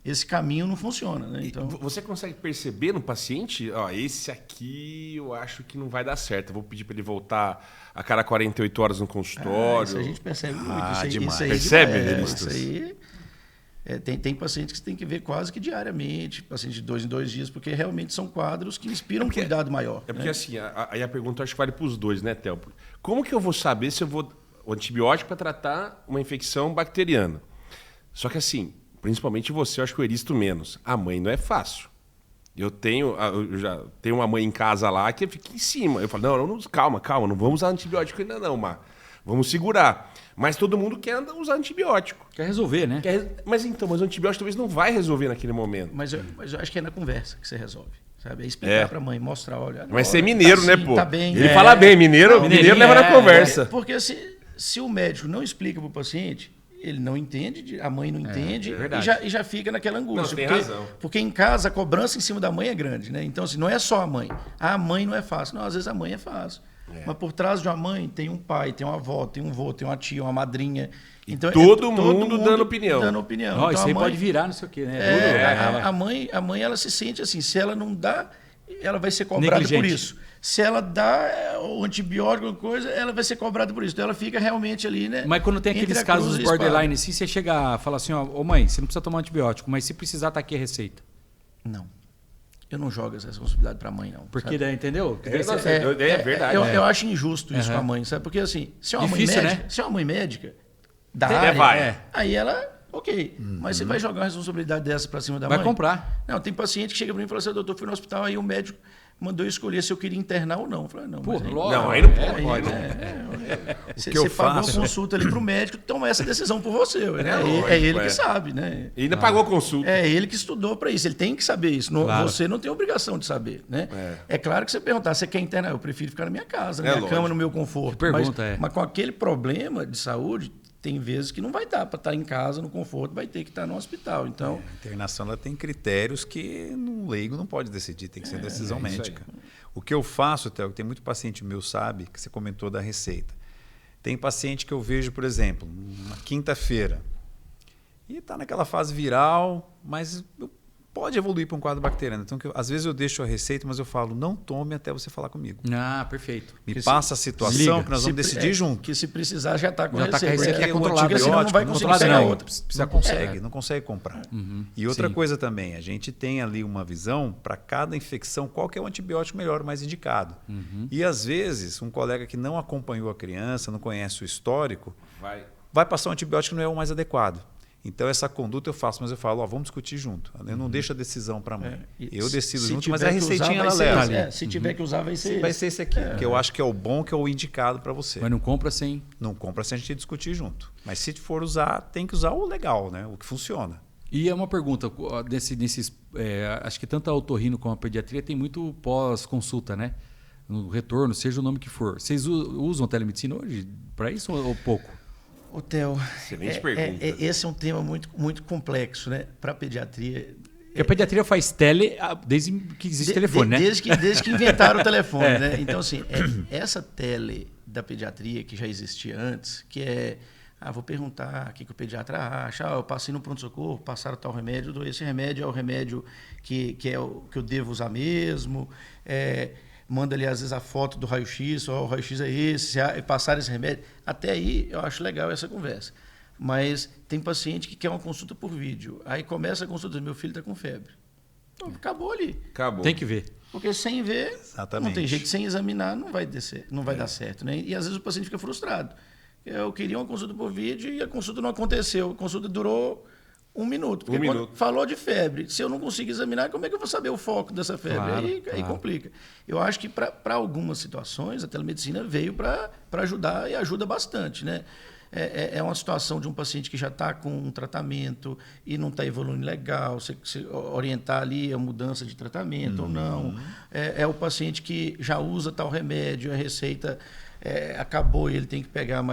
Esse caminho não funciona, né? Então... Você consegue perceber no paciente, esse aqui eu acho que não vai dar certo. Eu vou pedir para ele voltar a cada 48 horas no consultório. Isso a gente percebe muito. Demais. Isso aí, percebe, isso aí tem pacientes que você tem que ver quase que diariamente, pacientes de 2 em 2 dias, porque realmente são quadros que inspiram um cuidado maior. Porque assim, aí a pergunta acho que vale para os dois, né, Theo? Como que eu vou saber se eu vou o antibiótico para tratar uma infecção bacteriana? Só que assim, principalmente você, eu acho que o Eristo menos. A mãe não é fácil. Eu já tenho uma mãe em casa lá que fica em cima. Eu falo, não, calma, não vamos usar antibiótico ainda não, Mar. Vamos segurar. Mas todo mundo quer usar antibiótico. Quer resolver, né? Mas o antibiótico talvez não vai resolver naquele momento. Mas eu acho que é na conversa que você resolve. Sabe? É explicar para a mãe, mostrar, olha... Mas ser mineiro, tá né, pô? Tá bem, ele fala bem, mineiro leva na conversa. Porque se o médico não explica para o paciente, ele não entende, a mãe não entende, e já fica naquela angústia. Não, tem razão. Porque em casa a cobrança em cima da mãe é grande, né? Então, assim, não é só a mãe. A mãe não é fácil. Não, às vezes a mãe é fácil. Mas por trás de uma mãe tem um pai, tem uma avó, tem um vô, tem uma tia, uma madrinha. Então, todo mundo dando opinião. Então, isso aí pode virar, não sei o quê, né? A mãe, ela se sente assim, se ela não dá, ela vai ser cobrada por isso. Se ela dá o antibiótico, alguma coisa, ela vai ser cobrada por isso. Então ela fica realmente ali, né? Mas quando tem aqueles casos borderline, assim, você chega a falar assim, ô mãe, você não precisa tomar antibiótico, mas se precisar, tá aqui a receita. Não. Eu não jogo essa responsabilidade para a mãe, não. Porque daí, entendeu? É verdade. Eu acho injusto isso com a mãe, sabe? Porque assim, se é uma difícil, mãe médica, né? se é uma mãe médica da área, vai. Aí ela, ok. Mas você vai jogar uma responsabilidade dessa para cima da mãe? Vai comprar. Não, tem paciente que chega para mim e fala assim, doutor, fui no hospital, aí o médico mandou eu escolher se eu queria internar ou não. Eu falei, não, aí não pode. Você pagou a consulta ali para o médico, toma essa decisão por você. É ele que sabe, né? E ainda pagou a consulta. É ele que estudou para isso, ele tem que saber isso. Claro. Você não tem obrigação de saber, né? É claro que você perguntar, você quer internar? Eu prefiro ficar na minha casa, na minha cama, no meu conforto. Mas com aquele problema de saúde, tem vezes que não vai dar para estar em casa, no conforto, vai ter que estar no hospital. Então, a internação ela tem critérios que um leigo não pode decidir, tem que ser decisão médica. O que eu faço, Theo, que tem muito paciente meu, sabe, que você comentou da receita. Tem paciente que eu vejo, por exemplo, uma quinta-feira, e está naquela fase viral, mas pode evoluir para um quadro bacteriano. Então, às vezes eu deixo a receita, mas eu falo, não tome até você falar comigo. Ah, perfeito. Me passa a situação que nós vamos decidir junto. Que se precisar já está com a Já tá com a receita. receita que é o controlada. antibiótico Senão não vai conseguir pegar não. outra. Não consegue comprar. E outra Sim. coisa também, a gente tem ali uma visão para cada infecção, qual que é o antibiótico melhor, o mais indicado. E às vezes, um colega que não acompanhou a criança, não conhece o histórico, vai passar um antibiótico que não é o mais adequado. Então, essa conduta eu faço, mas eu falo, vamos discutir junto. Eu não deixo a decisão para a mãe. Eu decido junto, mas a receitinha ela leva. Se tiver que usar, vai ser Vai ser esse aqui, que eu acho que é o bom, que é o indicado para você. Mas não compra sem... Não compra sem a gente discutir junto. Mas se for usar, tem que usar o legal, né? O que funciona. E é uma pergunta, acho que tanto a otorrino como a pediatria tem muito pós-consulta, né? No retorno, seja o nome que for. Vocês usam telemedicina hoje para isso ou pouco? Ô, Theo, Excelente pergunta. esse é um tema muito, muito complexo, né? Para a pediatria. Porque a pediatria faz tele desde que existe telefone, né? Desde que inventaram o telefone, né? Então, assim, essa tele da pediatria que já existia antes, que é... vou perguntar o que o pediatra acha. Eu passei no pronto-socorro, passaram tal remédio. Esse remédio é o remédio que eu devo usar mesmo. Manda ali, às vezes, a foto do raio-x, o raio-x é esse, passar esse remédio. Até aí, eu acho legal essa conversa. Mas tem paciente que quer uma consulta por vídeo. Aí começa a consulta, meu filho está com febre. Então, acabou ali. Acabou. Tem que ver. Porque sem ver, Exatamente. não tem jeito, sem examinar, não vai dar certo. Né? E às vezes o paciente fica frustrado. Eu queria uma consulta por vídeo e a consulta não aconteceu. A consulta durou 1 minuto. Porque quando falou de febre, se eu não conseguir examinar, como é que eu vou saber o foco dessa febre? Claro, Aí complica. Eu acho que para algumas situações a telemedicina veio para ajudar e ajuda bastante. Né? É uma situação de um paciente que já está com um tratamento e não está evoluindo legal, você orientar ali a mudança de tratamento ou não. É o paciente que já usa tal remédio, a receita... acabou e ele tem que pegar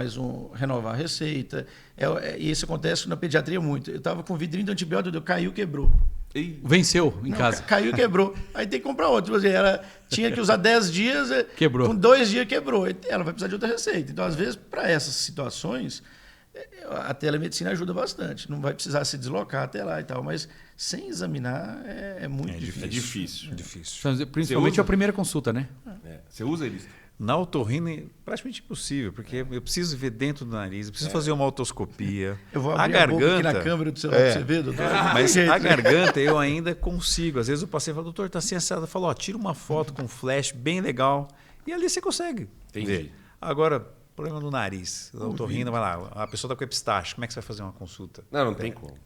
renovar a receita. E isso acontece na pediatria muito. Eu estava com vidrinho de antibiótico, caiu, quebrou. Venceu em casa. Caiu e quebrou. Aí tem que comprar outro. Ela tinha que usar 10 dias, quebrou. Com 2 dias quebrou. Ela vai precisar de outra receita. Então, às vezes, para essas situações, a telemedicina ajuda bastante. Não vai precisar se deslocar até lá e tal, mas sem examinar é muito difícil. É difícil. Difícil. Principalmente a primeira consulta, né? Você usa eles? Na otorrino é praticamente impossível, porque eu preciso ver dentro do nariz, eu preciso fazer uma otoscopia. Eu vou abrir a boca aqui na câmera do celular para você ver, doutor. Mas a garganta eu ainda consigo. Às vezes o paciente fala, doutor, está assim assado. Eu falo, tira uma foto com flash bem legal. E ali você consegue ver. Agora, problema no nariz. O otorrino, vai lá, a pessoa está com epistaxe, como é que você vai fazer uma consulta? Não tem como.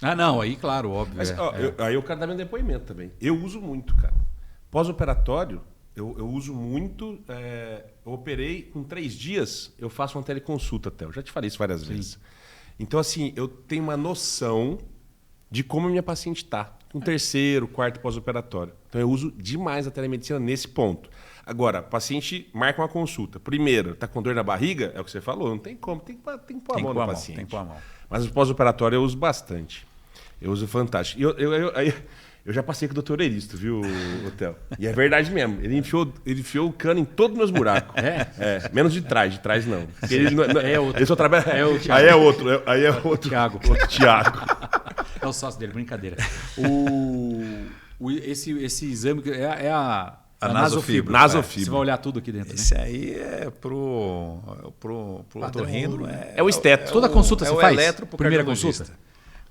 Não, aí claro, óbvio. Mas, aí eu quero dar meu depoimento também. Eu uso muito, cara. Pós-operatório, eu uso muito. Eu operei com 3 dias, eu faço uma teleconsulta até. Eu já te falei isso várias vezes. Então, assim, eu tenho uma noção de como a minha paciente está. Com 3º, 4º pós-operatório. Então, eu uso demais a telemedicina nesse ponto. Agora, o paciente marca uma consulta. Primeiro, está com dor na barriga? É o que você falou, não tem como. Tem que pôr a mão no paciente. Tem que pôr a mão. Mas o pós-operatório eu uso bastante. Eu uso fantástico. Eu já passei com o doutor Eristo, viu, Theo? E é verdade mesmo. Ele enfiou o cano em todos os meus buracos. Menos de trás não. Ele só trabalha. Aí é outro. Thiago. Outro Thiago. É o sócio dele, brincadeira. Esse exame é a nasofibra. Nasofibra. Você vai olhar tudo aqui dentro, Esse né? aí é pro otorrino. É o estético. Toda consulta você faz? Primeira consulta?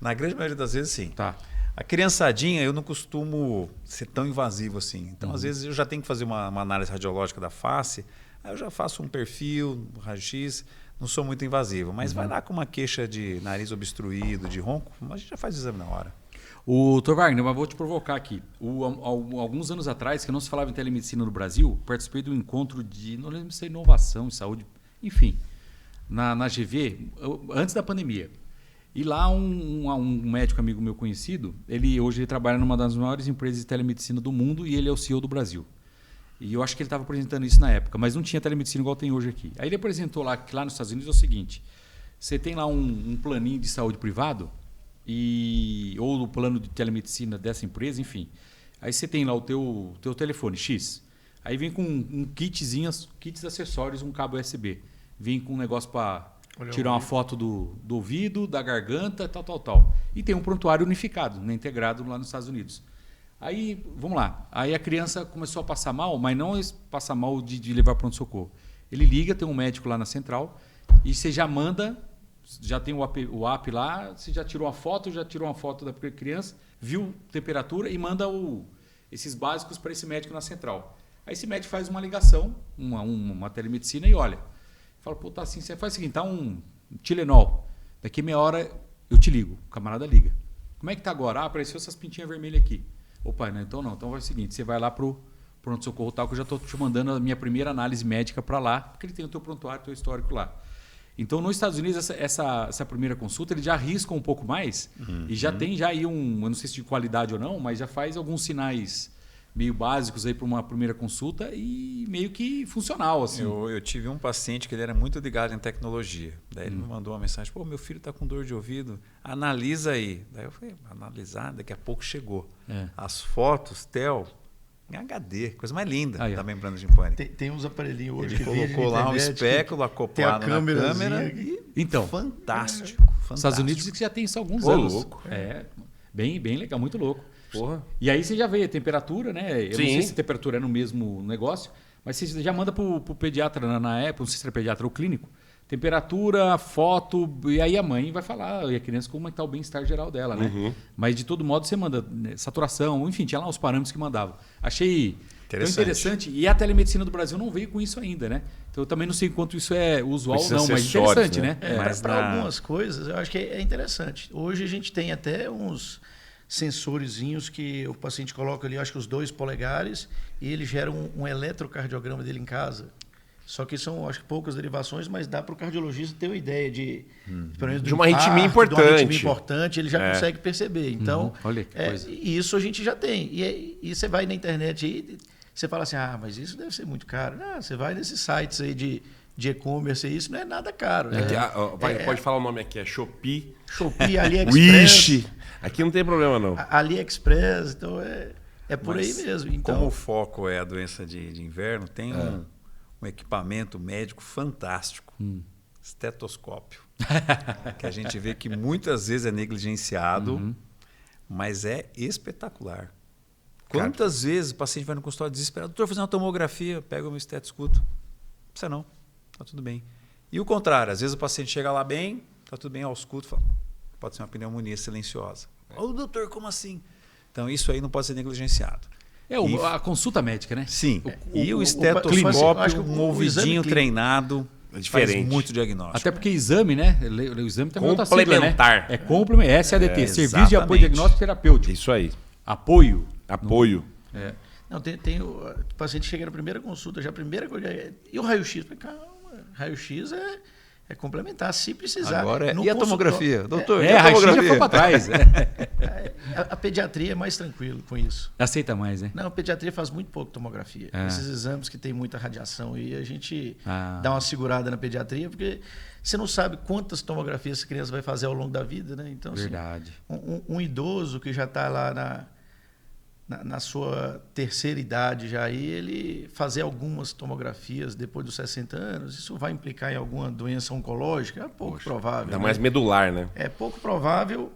Na grande maioria das vezes, sim. Tá. A criançadinha, eu não costumo ser tão invasivo assim. Então, às vezes, eu já tenho que fazer uma análise radiológica da face, aí eu já faço um perfil, um raio-x, não sou muito invasivo. Mas vai lá com uma queixa de nariz obstruído, de ronco, a gente já faz o exame na hora. Dr. Wagner, mas vou te provocar aqui. Alguns anos atrás, que não se falava em telemedicina no Brasil, participei de um encontro de, não lembro se é inovação, saúde, enfim, na GV, antes da pandemia. E lá um médico amigo meu conhecido, hoje ele trabalha numa das maiores empresas de telemedicina do mundo e ele é o CEO do Brasil. E eu acho que ele estava apresentando isso na época, mas não tinha telemedicina igual tem hoje aqui. Aí ele apresentou lá que lá nos Estados Unidos é o seguinte, você tem lá um planinho de saúde privado, ou o plano de telemedicina dessa empresa, enfim. Aí você tem lá o teu telefone X, aí vem com kits acessórios, um cabo USB. Vem com um negócio para tirar uma foto do ouvido, da garganta, tal. E tem um prontuário unificado, né, integrado lá nos Estados Unidos. Aí, vamos lá. Aí a criança começou a passar mal, mas não passar mal de levar para pronto-socorro. Ele liga, tem um médico lá na central, e você já manda, já tem o app lá, você já tirou uma foto da criança, viu temperatura e manda esses básicos para esse médico na central. Aí esse médico faz uma ligação, uma telemedicina e olha. Fala, pô, tá assim, você faz o seguinte, tá um Tilenol. Daqui meia hora eu te ligo, o camarada liga. Como é que tá agora? Apareceu essas pintinhas vermelhas aqui. Opa, não, então não. Então vai o seguinte, você vai lá pro pronto-socorro tal, que eu já estou te mandando a minha primeira análise médica para lá, porque ele tem o teu prontuário, o teu histórico lá. Então, nos Estados Unidos, essa primeira consulta, ele já arrisca um pouco mais e já tem já aí eu não sei se de qualidade ou não, mas já faz alguns sinais meio básicos aí para uma primeira consulta e meio que funcional. Assim. Eu tive um paciente que ele era muito ligado em tecnologia. Daí ele me mandou uma mensagem, pô, meu filho está com dor de ouvido, analisa aí. Daí eu falei, analisar, daqui a pouco chegou. As fotos, Theo, em HD, coisa mais linda da membrana tympânica. Tem uns aparelhinhos hoje ele que colocou lá um espéculo acoplado na câmera e então, fantástico. Nos Estados Unidos já tem isso há alguns anos. Louco. Bem legal, muito louco. Porra. E aí você já vê a temperatura, né? Eu Sim. não sei se a temperatura é no mesmo negócio, mas você já manda pro pediatra na época, não sei se era pediatra ou clínico, temperatura, foto, e aí a mãe vai falar, e a criança, como é que está o bem-estar geral dela, né? Mas de todo modo você manda saturação, enfim, tinha lá os parâmetros que mandavam. Achei tão interessante. E a telemedicina do Brasil não veio com isso ainda, né? Então eu também não sei quanto isso é usual ou não, mas interessante, né? Mas para algumas coisas eu acho que é interessante. Hoje a gente tem até uns sensorzinhos que o paciente coloca ali, acho que os 2 polegares, e ele gera um eletrocardiograma dele em casa. Só que são, acho que, poucas derivações, mas dá para o cardiologista ter uma ideia de uma arritmia importante. De uma arritmia importante, ele já consegue perceber. Então, olha que coisa. Isso a gente já tem. E você vai na internet e você fala assim, mas isso deve ser muito caro. Não, você vai nesses sites aí de e-commerce, isso não é nada caro. Pode falar o nome aqui, é Shopee, AliExpress. Wish. Aqui não tem problema, não. AliExpress, então é por aí mesmo. Então, como o foco é a doença de inverno, tem um equipamento médico fantástico, estetoscópio, que a gente vê que muitas vezes é negligenciado, mas é espetacular. Quantas vezes o paciente vai no consultório desesperado, doutor, fazer uma tomografia, pega o meu estetoscópio, não precisa não, está tudo bem. E o contrário, às vezes o paciente chega lá bem, está tudo bem, ausculta, fala, pode ser uma pneumonia silenciosa. Ô, doutor, como assim? Então, isso aí não pode ser negligenciado. A consulta médica, né? Sim. E o estetoscópio, um ouvidinho treinado, é diferente. Faz muito diagnóstico. Até porque exame, né? O exame também complementar. Sigla, né? É complementar. SADT, Serviço de Apoio Diagnóstico Terapêutico. Isso aí. Apoio. Não, tem o paciente chega na primeira consulta, já a primeira coisa. E o raio-x? Calma, raio-x é complementar, se precisar. Agora, e a tomografia? Doutor, a tomografia já foi para trás. A pediatria é mais tranquilo com isso. Aceita mais, né? Não, a pediatria faz muito pouco tomografia. Esses exames que tem muita radiação, e a gente dá uma segurada na pediatria, porque você não sabe quantas tomografias essa criança vai fazer ao longo da vida, né? Então, verdade. Assim, um idoso que já está lá na sua terceira idade já aí, ele fazer algumas tomografias depois dos 60 anos, isso vai implicar em alguma doença oncológica? É pouco provável. Ainda mais medular, né? É pouco provável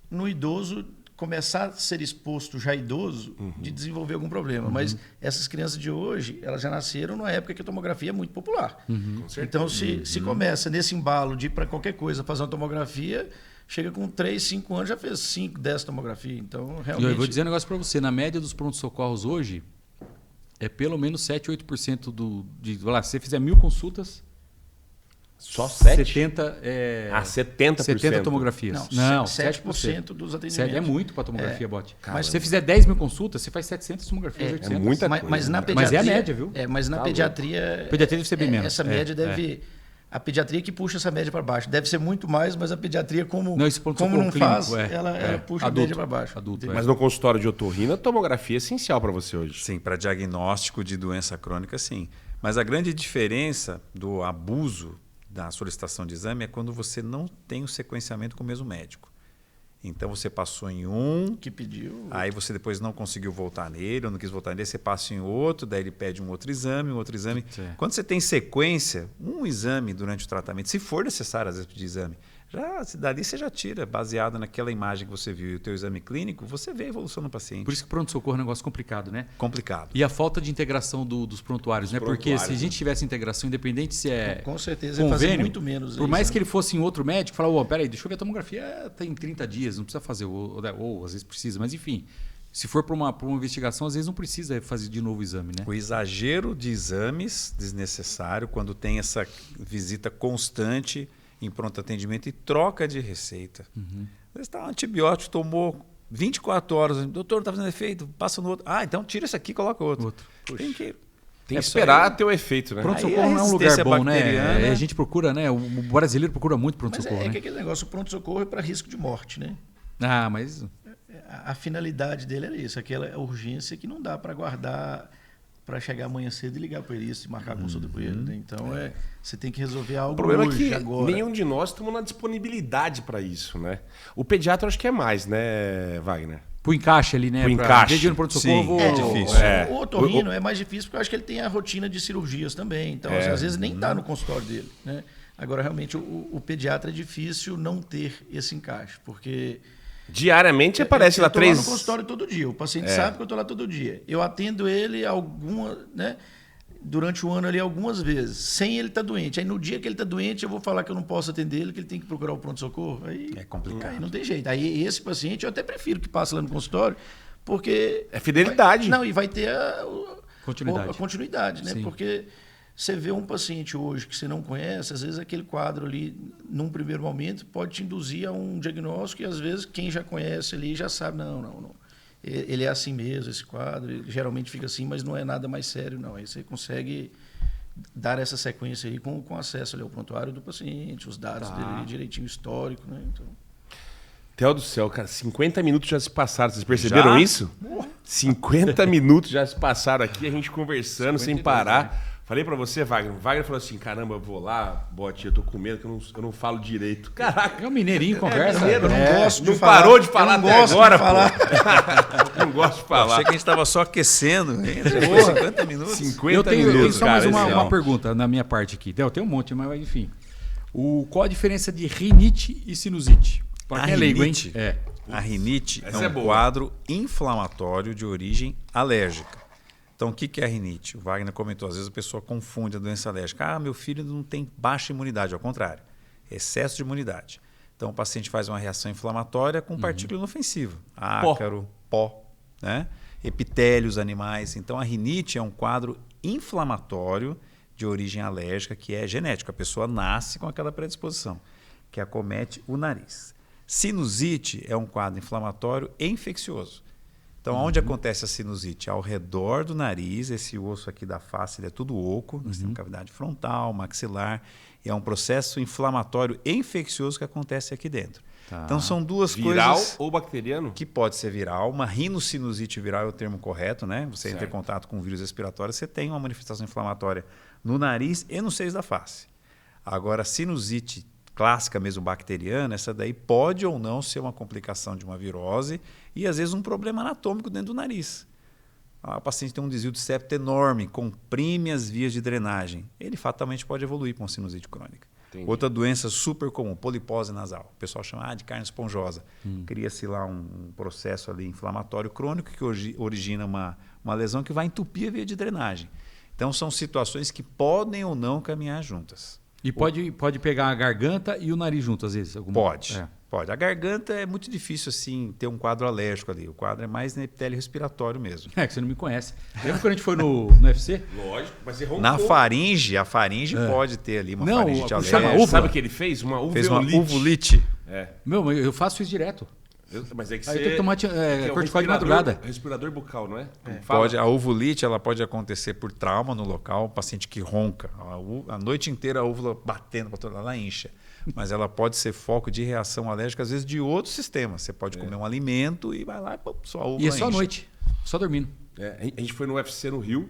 no idoso começar a ser exposto já idoso de desenvolver algum problema. Mas essas crianças de hoje, elas já nasceram numa época que a tomografia é muito popular. Então, se começa nesse embalo de ir para qualquer coisa fazer uma tomografia, chega com 3, 5 anos, já fez 5, 10 tomografias. Então, realmente... Eu vou dizer um negócio para você. Na média dos pronto-socorros hoje, é pelo menos 7, 8% se você fizer 1.000 consultas... Só 7? 70, 70%? 70 tomografias. Não, 7% dos atendimentos. É muito para tomografia, Bote. Mas se você fizer 10.000 consultas, você faz 700 tomografias. 800. É muita coisa. Mas na pediatria... Mas é a média, viu? Mas na pediatria... A pediatria deve ser bem menos. Essa média deve... A pediatria que puxa essa média para baixo. Deve ser muito mais, mas a pediatria, como não faz, ela puxa a média para baixo. Mas no consultório de otorrino, a tomografia é essencial para você hoje. Sim, para diagnóstico de doença crônica, sim. Mas a grande diferença do abuso da solicitação de exame é quando você não tem o sequenciamento com o mesmo médico. Então, você passou em um... Que pediu... Aí você depois não conseguiu voltar nele, ou não quis voltar nele, você passa em outro, daí ele pede um outro exame. Quando você tem sequência, um exame durante o tratamento, se for necessário, às vezes, pedir exame, Dali você já tira, baseado naquela imagem que você viu e o teu exame clínico, você vê a evolução no paciente. Por isso que pronto-socorro é um negócio complicado, né? Complicado. E a falta de integração dos prontuários, né? Porque se a gente tivesse integração, independente se é Com certeza convênio, ia fazer muito menos. por mais que ele fosse em outro médico, falar, peraí, deixa eu ver a tomografia, tem 30 dias, não precisa fazer, ou às vezes precisa, mas enfim, se for para uma investigação, às vezes não precisa fazer de novo o exame, né? O exagero de exames desnecessário, quando tem essa visita constante em pronto atendimento e troca de receita. Às vezes tá um antibiótico, tomou 24 horas, doutor, está fazendo efeito, passa no outro. Então tira esse aqui e coloca outro. Tem que esperar ter o efeito, né? Pronto-socorro não é um lugar bom, né? A gente procura, né? O brasileiro procura muito pronto-socorro. Mas né? que aquele negócio, o pronto-socorro é para risco de morte, né? Mas... A finalidade dele é isso, aquela urgência que não dá para guardar para chegar amanhã cedo e ligar para ele e marcar a consulta com ele. Né? Então, você tem que resolver algo O problema hoje, é que agora. nenhum de nós estamos na disponibilidade para isso, né? O pediatra acho que é mais, né, Wagner? Pro encaixe ali, né? Pro encaixe. Em vez de ir no pronto-socorro, Sim, é difícil. O otorrino é mais difícil porque eu acho que ele tem a rotina de cirurgias também. Então, às vezes nem está no consultório dele. Né? Agora, realmente, o pediatra é difícil não ter esse encaixe, porque... Diariamente aparece lá 3... Eu estou lá no consultório todo dia. O paciente sabe que eu estou lá todo dia. Eu atendo ele durante o ano ali algumas vezes, sem ele estar doente. Aí no dia que ele está doente, eu vou falar que eu não posso atender ele, que ele tem que procurar o pronto-socorro. Aí é complicado. Aí não tem jeito. Aí esse paciente eu até prefiro que passe lá no consultório, porque... É fidelidade. E vai ter a continuidade, né? Sim. Porque... Você vê um paciente hoje que você não conhece, às vezes aquele quadro ali, num primeiro momento, pode te induzir a um diagnóstico e às vezes quem já conhece ali já sabe, não. Ele é assim mesmo, esse quadro, ele geralmente fica assim, mas não é nada mais sério, não. Aí você consegue dar essa sequência aí com acesso ali ao prontuário do paciente, os dados dele ali, direitinho, histórico, né? Então... Theo do céu, cara, 50 minutos já se passaram, vocês perceberam isso? 50 minutos já se passaram aqui, a gente conversando sem parar. Né? Falei pra você, Wagner. O Wagner falou assim, caramba, eu vou lá, Bote, eu tô com medo que eu não falo direito. Caraca. É um mineirinho, conversa. Eu não gosto de não falar. Parou de falar até agora, pô. Não gosto de falar. Achei que a gente estava só aquecendo. Foi 50 minutos. 50 eu tenho minutos, só mais cara, uma pergunta na minha parte aqui. Eu tenho um monte, mas enfim. Qual a diferença de rinite e sinusite? Para quem é leigo, hein? A rinite Essa é um quadro inflamatório de origem alérgica. Então, o que é a rinite? O Wagner comentou, às vezes a pessoa confunde a doença alérgica. Meu filho não tem baixa imunidade, ao contrário, excesso de imunidade. Então, o paciente faz uma reação inflamatória com partícula inofensiva, ácaro, pó, né? Epitélios animais. Então, a rinite é um quadro inflamatório de origem alérgica que é genético. A pessoa nasce com aquela predisposição, que acomete o nariz. Sinusite é um quadro inflamatório e infeccioso. Então, onde acontece a sinusite? Ao redor do nariz, esse osso aqui da face ele é tudo oco, nós temos cavidade frontal, maxilar, e é um processo inflamatório e infeccioso que acontece aqui dentro. Então, são duas coisas... Viral ou bacteriano? Que pode ser viral. Uma rinocinusite viral é o termo correto, né? Você entra em contato com o vírus respiratório, você tem uma manifestação inflamatória no nariz e nos seios da face. Agora, a sinusite clássica mesmo bacteriana, essa daí pode ou não ser uma complicação de uma virose e às vezes um problema anatômico dentro do nariz. O paciente tem um desvio de septo enorme, comprime as vias de drenagem. Ele fatalmente pode evoluir para uma sinusite crônica. Entendi. Outra doença super comum, polipose nasal. O pessoal chama de carne esponjosa. Cria-se lá um processo ali inflamatório crônico que origina uma lesão que vai entupir a via de drenagem. Então são situações que podem ou não caminhar juntas. E pode pegar a garganta e o nariz junto, às vezes? Pode. A garganta é muito difícil assim ter um quadro alérgico ali. O quadro é mais no epitélio respiratório mesmo. É que você não me conhece. Lembra quando a gente foi no UFC? Lógico, mas você roncou. Na faringe, a faringe pode ter ali uma faringite alérgica. Sabe o que ele fez? Uma uveolite. Fez uma uvulite. Meu, eu faço isso direto. Mas é que Aí eu tenho que tomar corticóide de madrugada. Respirador bucal, não é? A uvulite ela pode acontecer por trauma no local, o paciente que ronca. A noite inteira a úvula batendo para todo lado, ela incha. Mas ela pode ser foco de reação alérgica, às vezes de outro sistema. Você pode comer um alimento e vai lá e sua úvula E é só à incha. noite, só dormindo. A gente foi no UFC no Rio.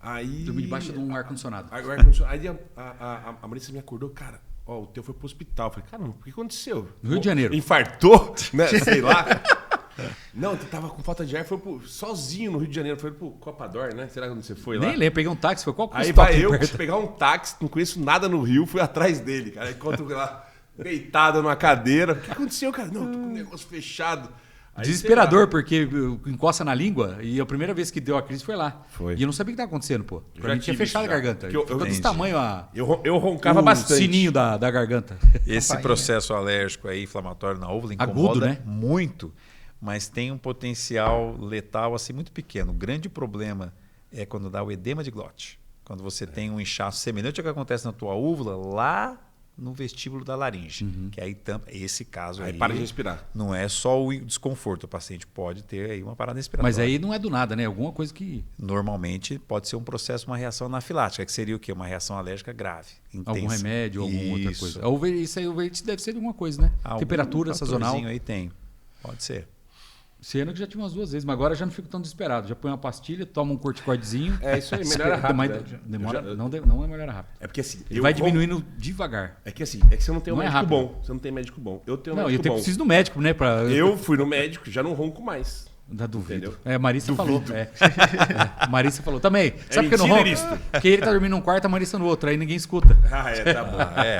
Aí... Dormi debaixo de um ar-condicionado. Aí a Marissa me acordou, cara... o teu foi pro hospital. Eu falei, caramba, o que aconteceu? No Rio de Janeiro. Infartou? Né? Sei lá. Não, tu tava com falta de ar, foi sozinho no Rio de Janeiro. Foi pro Copador, né? Será que você foi lá? Nem lembro, peguei um táxi, foi qual Aí vai eu pegar um táxi, não conheço nada no Rio, fui atrás dele, cara. Encontro lá deitado numa cadeira. O que aconteceu, cara? Não, tô com o negócio fechado. Aí, Desesperador, porque encosta na língua e a primeira vez que deu a crise foi lá. Foi. E eu não sabia o que estava acontecendo, pô. Pra já mim tinha tive fechado a isso já. garganta. Porque eu Ficou desse entendi. tamanho Eu roncava o bastante. sininho da garganta. Esse Campainha. processo alérgico aí, inflamatório na úvula incomoda Agudo, né? muito, mas tem um potencial letal assim muito pequeno. O grande problema é quando dá o edema de glote. Quando você tem um inchaço semelhante ao que acontece na tua úvula lá no vestíbulo da laringe, que aí tampa. Esse caso Aí aí para de respirar. não é só o desconforto, o paciente pode ter aí uma parada respiratória. Mas aí não é do nada, né? Alguma coisa que... Normalmente pode ser um processo, uma reação anafilática, que seria o quê? Uma reação alérgica grave, intensa. Algum remédio, alguma outra Isso. coisa. Isso aí, o verite deve ser de alguma coisa, né? Algum Temperatura sazonal. fatorzinho aí tem. Pode ser. Esse ano que já tive umas 2 vezes, mas agora já não fico tão desesperado. Já põe uma pastilha, toma um corticoidezinho. É isso aí, melhora rápido. Mas né? demora, Eu já- não é melhora rápido. É porque assim. Ele vai diminuindo devagar. É que assim, é que você não tem um Não é médico rápido. bom. Você não tem médico bom. Eu tenho um Não, eu médico bom. preciso do médico, né? Eu fui no médico, já não ronco mais. Da duvido. Entendeu? É, a Marissa Duvido. falou. A Marissa falou também. Sabe por que eu não mentira ronco? isso. Porque ele tá dormindo num quarto, a Marissa no outro. Aí ninguém escuta. Ah, é, tá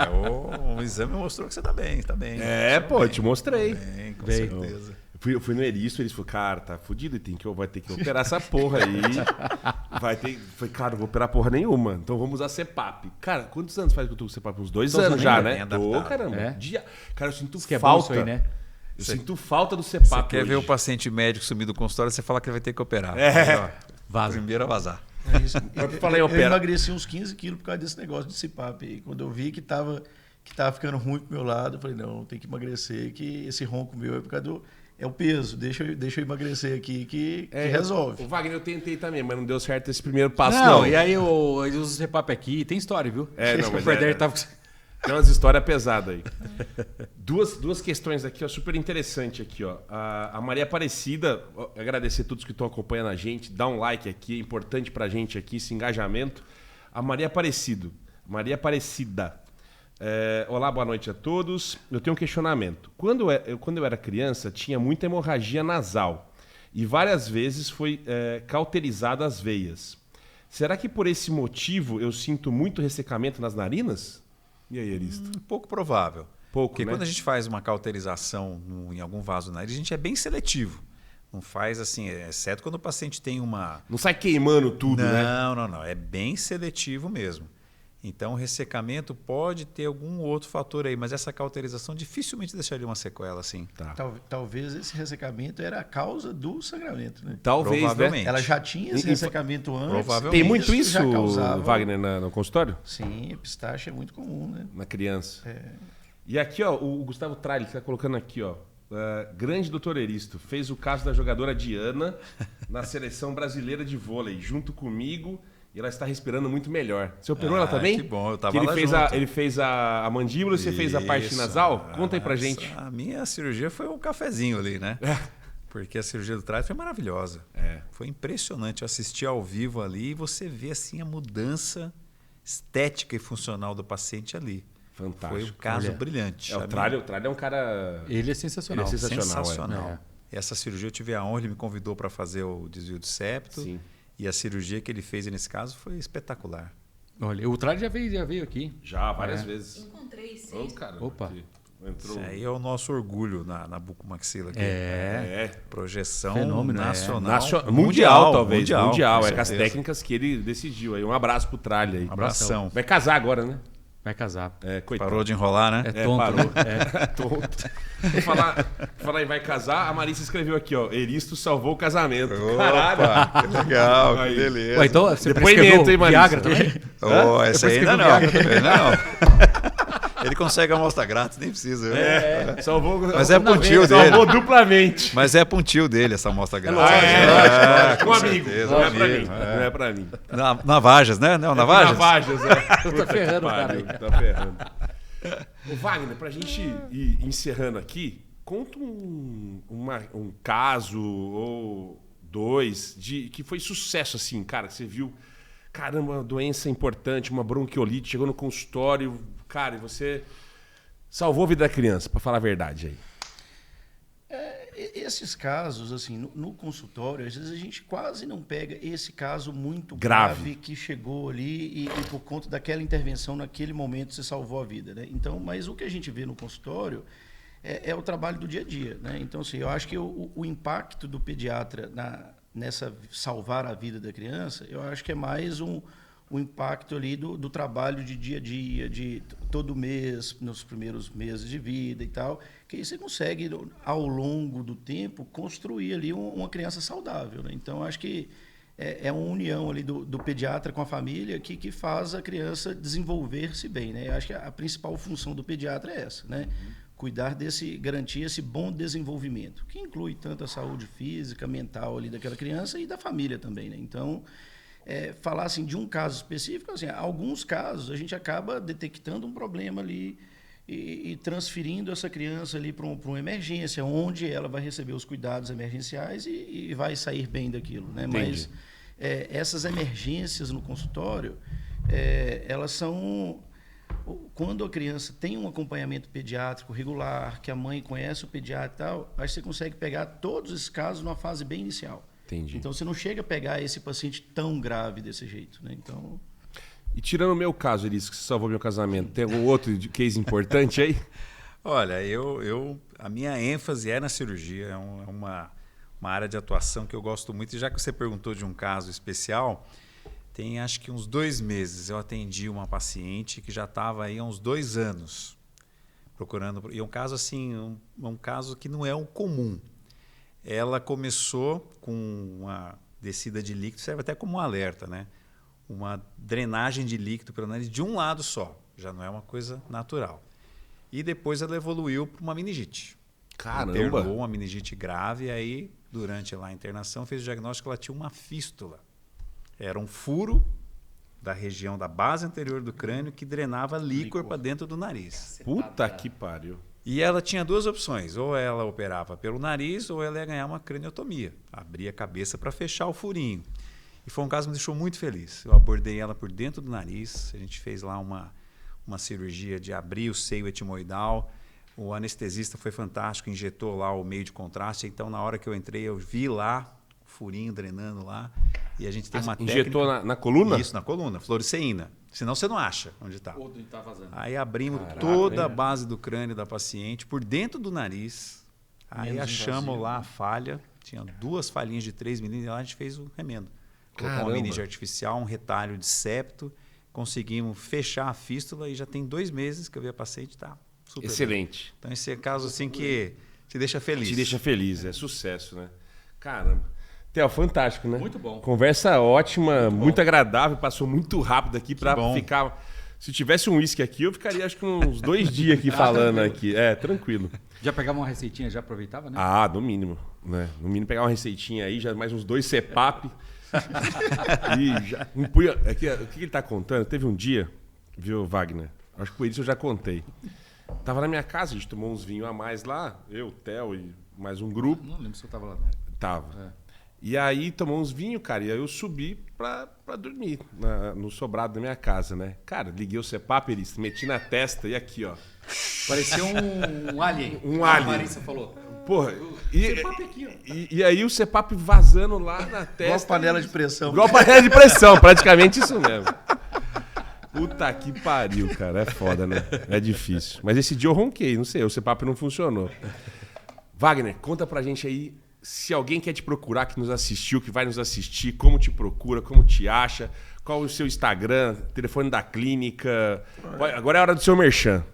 bom. O exame mostrou que você está bem, está bem. É, pô, eu te mostrei. Bem, com Bem. certeza. Eu fui no Eristo, eles falaram, cara, tá fudido, vai ter que operar essa porra aí. Vai ter. Falei, cara, não vou operar porra nenhuma. Então vamos usar CPAP. Cara, quantos anos faz que eu tô com CPAP? Uns 2 Então, anos você já, bem né? adaptado. Tô, caramba. É? Cara, eu sinto Isso que é bom isso falta. aí, né? Eu sinto falta do Você CPAP. quer ver hoje. o paciente médico sumir do consultório, você fala que ele vai ter que operar. É. Aí, ó, Vaza. primeiro a vazar. É isso. Pra falar em Eu opera- emagreci uns 15 quilos por causa desse negócio de CPAP. E quando eu vi que tava ficando ruim pro meu lado, eu falei, não, tem que emagrecer, que esse ronco meu é por causa do... É o peso, deixa eu emagrecer aqui que resolve. O Wagner eu tentei também, mas não deu certo esse primeiro passo, Não, não. e aí eu uso CPAP aqui. Tem história, viu? É, não, o mas Frederic é- tava... Tem umas histórias pesadas aí. Duas questões aqui, ó, super interessante aqui, ó. A Maria Aparecida, ó, agradecer a todos que estão acompanhando a gente, dá um like aqui, é importante pra gente aqui, esse engajamento. A Maria Aparecida. Olá, boa noite a todos. Eu tenho um questionamento. Quando eu era criança, tinha muita hemorragia nasal e várias vezes foi cauterizada as veias. Será que por esse motivo eu sinto muito ressecamento nas narinas? E aí, Eristo? Pouco provável. Pouco, Porque né? quando a gente faz uma cauterização em algum vaso do nariz, a gente é bem seletivo. Não faz assim, exceto quando o paciente tem uma... Não sai queimando tudo, né? Não. É bem seletivo mesmo. Então, o ressecamento pode ter algum outro fator aí, mas essa cauterização dificilmente deixaria uma sequela assim. Tá. Talvez esse ressecamento era a causa do sangramento, né? Talvez, né? Provavelmente. Ela já tinha esse ressecamento antes. Provavelmente. Tem muito isso, já causava... Wagner, no consultório? Sim, pistache é muito comum, né? Na criança. É. E aqui, ó, o Gustavo Tralli, que tá colocando aqui, ó. Grande doutor Eristo, fez o caso da jogadora Diana na seleção brasileira de vôlei, junto comigo, e ela está respirando muito melhor. Você operou ela também? Que bom, eu tava Que ele lá fez junto. ele fez a mandíbula e você fez a parte Isso. nasal? Conta aí pra gente. A minha cirurgia foi um cafezinho ali, né? Porque a cirurgia do trás foi maravilhosa. Foi impressionante. Eu assisti ao vivo ali e você vê assim a mudança estética e funcional do paciente ali. Fantástico. Foi um caso Olha, brilhante. O Tralli é um cara... Ele é sensacional. Ele é sensacional. Sensacional. Essa cirurgia eu tive a honra, ele me convidou para fazer o desvio de septo. Sim. E a cirurgia que ele fez nesse caso foi espetacular. Olha, o Tralli já veio aqui. Já, várias vezes. Encontrei sim. Ô, cara. Opa. aqui. Entrou. Isso aí é o nosso orgulho na bucomaxila aqui. É. Projeção Fenômeno, nacional. Mundial, talvez. Mundial. com É com as certeza. técnicas que ele decidiu. Aí um abraço pro Tralli aí. Abração. Vai casar agora, né? Vai casar. Coitado. Parou de enrolar, né? É tonto, parou. né? É. Tonto. Vou falar em vai casar, a Marissa escreveu aqui, ó. Eristo salvou o casamento. Opa, que legal, Aí. que beleza. Ué, então você Depoimento, prescreveu hein, Marissa? Viagra também? Oh, essa aí ainda não. prescrevi Ainda não. Ele consegue a amostra grátis, nem precisa. Viu? Salvou. Mas é pro tio Salvou dele. duplamente. Mas é pro tio dele essa amostra grátis. Lógico. com Um amigo. certeza, Não um é pra mim. amigo. Não é pra mim. Navajas, né? Não, Navajas? Navajas, Tá ferrando o cara Pariu, aí. tá ferrando. Ô, Wagner, pra gente ir encerrando aqui, conta um caso ou dois que foi sucesso, assim, cara, que você viu, caramba, uma doença importante, uma bronquiolite, chegou no consultório, cara, e você salvou a vida da criança, pra falar a verdade aí. Esses casos, assim, no consultório, às vezes a gente quase não pega esse caso muito Grave. grave que chegou ali e por conta daquela intervenção, naquele momento, você salvou a vida, né? Então, mas o que a gente vê no consultório é o trabalho do dia a dia, né? Então, assim, eu acho que o impacto do pediatra nessa salvar a vida da criança, eu acho que é mais o impacto ali do trabalho de dia a dia, de todo mês, nos primeiros meses de vida e tal, que aí você consegue, ao longo do tempo, construir ali uma criança saudável, né? Então, acho que é uma união ali do pediatra com a família que faz a criança desenvolver-se bem, né? Eu acho que a principal função do pediatra é essa, né? Cuidar garantir esse bom desenvolvimento, que inclui tanto a saúde física, mental ali daquela criança e da família também, né? Então, falar assim de um caso específico, assim, alguns casos a gente acaba detectando um problema ali e transferindo essa criança ali para uma emergência, onde ela vai receber os cuidados emergenciais e vai sair bem daquilo, né? Mas essas emergências no consultório, elas são quando a criança tem um acompanhamento pediátrico regular, que a mãe conhece o pediatra e tal, aí você consegue pegar todos esses casos numa fase bem inicial. Entendi. Então, você não chega a pegar esse paciente tão grave desse jeito, né? Então... E tirando o meu caso, Elis, que você salvou meu casamento, tem algum outro case importante aí? Olha, a minha ênfase é na cirurgia, é uma área de atuação que eu gosto muito. E já que você perguntou de um caso especial, tem acho que uns 2 meses eu atendi uma paciente que já estava aí há uns 2 anos procurando. E é um caso assim, um caso que não é um comum. Ela começou com uma descida de líquido, serve até como um alerta, né? Uma drenagem de líquido pelo nariz de um lado só, já não é uma coisa natural. E depois ela evoluiu para uma meningite. Caramba! Internou uma meningite grave, e aí, durante lá a internação, fez o diagnóstico que ela tinha uma fístula. Era um furo da região da base anterior do crânio que drenava líquor para dentro do nariz. Puta que pariu. E ela tinha 2 opções, ou ela operava pelo nariz ou ela ia ganhar uma craniotomia, abrir a cabeça para fechar o furinho. E foi um caso que me deixou muito feliz. Eu abordei ela por dentro do nariz, a gente fez lá uma cirurgia de abrir o seio etimoidal, o anestesista foi fantástico, injetou lá o meio de contraste, então na hora que eu entrei eu vi lá o furinho drenando lá, e a gente tem uma técnica... Injetou na coluna? Isso, na coluna, fluoresceína. Senão você não acha onde está. Onde está vazando. Aí abrimos Caraca, toda a base do crânio da paciente por dentro do nariz. Aí Menos achamos invasivo, lá né? a falha. Tinha 2 falhinhas de 3 milímetros. Lá a gente fez o remendo. Colocou Caramba. uma meninge artificial, um retalho de septo. Conseguimos fechar a fístula e já tem 2 meses que eu vi a paciente. Está super Excelente. bem. Então esse é caso assim que te deixa feliz. Te deixa feliz, é sucesso, né? Caramba. Theo, fantástico, né? Muito bom. Conversa ótima, muito agradável, passou muito rápido aqui para bom. ficar... Se tivesse um uísque aqui, eu ficaria acho que uns 2 dias aqui falando aqui. Tranquilo. Já pegava uma receitinha, já aproveitava, né? Ah, no mínimo. Né? No mínimo pegar uma receitinha aí, já mais uns 2 CEPAP. E já impunha... O que ele tá contando? Teve um dia, viu, Wagner? Acho que por isso eu já contei. Tava na minha casa, a gente tomou uns vinhos a mais lá, eu, Theo e mais um grupo. Não lembro se eu tava lá. Tava. E aí tomou uns vinhos, cara, e aí eu subi pra dormir no sobrado da minha casa, né? Cara, liguei o CEPAP, eles meti na testa e aqui, ó. Parecia um alien. Um A alien. Marissa falou. Porra, CEPAP aqui, ó. e aí o CEPAP vazando lá na testa. Igual panela de pressão. Igual panela de pressão, praticamente isso mesmo. Puta que pariu, cara. É foda, né? É difícil. Mas esse dia eu ronquei, não sei, o CEPAP não funcionou. Wagner, conta pra gente aí, se alguém quer te procurar, que nos assistiu, que vai nos assistir, como te procura, como te acha, qual o seu Instagram, telefone da clínica. Agora é a hora do seu merchan.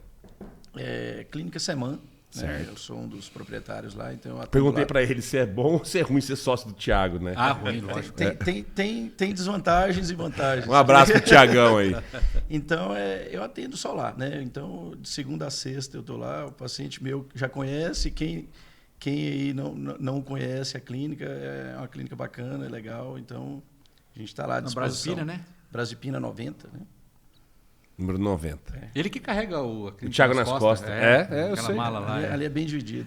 Clínica Seman. Né? Eu sou um dos proprietários lá, então eu atendo Perguntei lá. pra ele se é bom ou se é ruim ser sócio do Thiago, né? Ah, ruim, lógico. Tem desvantagens e vantagens. Um abraço pro Thiagão aí. Então, eu atendo só lá, né? Então, de segunda a sexta eu tô lá, o paciente meu já conhece, quem aí não conhece a clínica, é uma clínica bacana, é legal, então a gente está lá à Na disposição. Brasipina, né? Brasipina 90, né? Número 90. Ele que carrega a O clínica Thiago nas costas. Eu aquela sei. mala lá. Ali é bem dividido.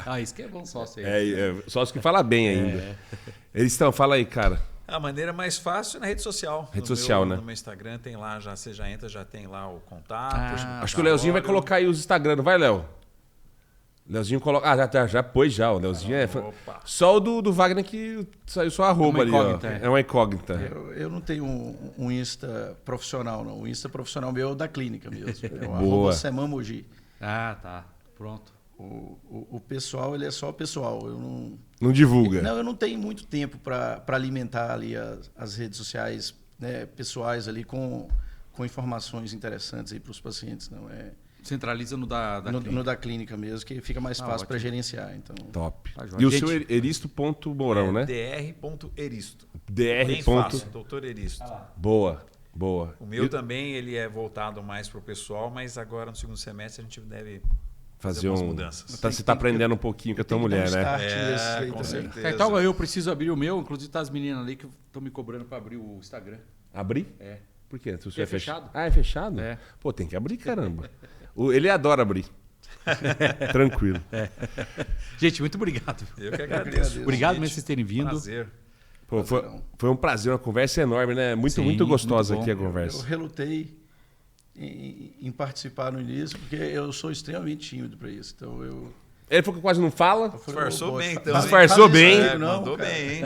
Ah, isso que é bom sócio aí. Sócio que fala bem ainda. Eles estão, fala aí, cara. A maneira mais fácil é na rede social. Rede social, né? No meu Instagram tem lá, você já entra, já tem lá o contato. Acho que o Leozinho vai colocar aí os Instagram, não vai, Léo? Leozinho coloca... Ah, já pôs já. O Leozinho é... Opa. Só o do Wagner que saiu só arroba ali, ó. É uma incógnita. Eu não tenho um Insta profissional, não. O Insta profissional meu é o da clínica mesmo. É o Boa. @Semamoji. Ah, tá. Pronto. O pessoal, ele é só pessoal. Eu Não divulga. eu não tenho muito tempo para alimentar ali as redes sociais, né, pessoais ali com informações interessantes aí para os pacientes. Não é Centraliza no da clínica. no da clínica mesmo, que fica mais fácil ótimo. para gerenciar. Então, Top. Tá jóia. E o Gente, seu Eristo.Mourão, né? dr.eristo. dr. Bem fácil, doutor Eristo. Boa. O meu também ele é voltado mais para o pessoal, mas agora no segundo semestre a gente deve Fazer algumas um... mudanças. Você tá aprendendo um pouquinho com a tua mulher, né? Com Tá, certeza. então eu preciso abrir o meu, inclusive tá as meninas ali que estão me cobrando para abrir o Instagram. Abrir? É. Por quê? É fechado. Ah, é fechado? É. Pô, tem que abrir, caramba. Ele adora abrir. Tranquilo. Gente, muito obrigado. Eu que agradeço. Obrigado Gente, mesmo vocês terem vindo. Prazer. Pô, foi um prazer, uma conversa enorme, né? Muito, Sim, muito gostosa muito bom. aqui a eu conversa. relutei em participar no início, porque eu sou extremamente tímido para isso. Então, Ele falou que quase não fala. Disfarçou bem, então. Disfarçou bem. Não, Mandou cara. bem, hein?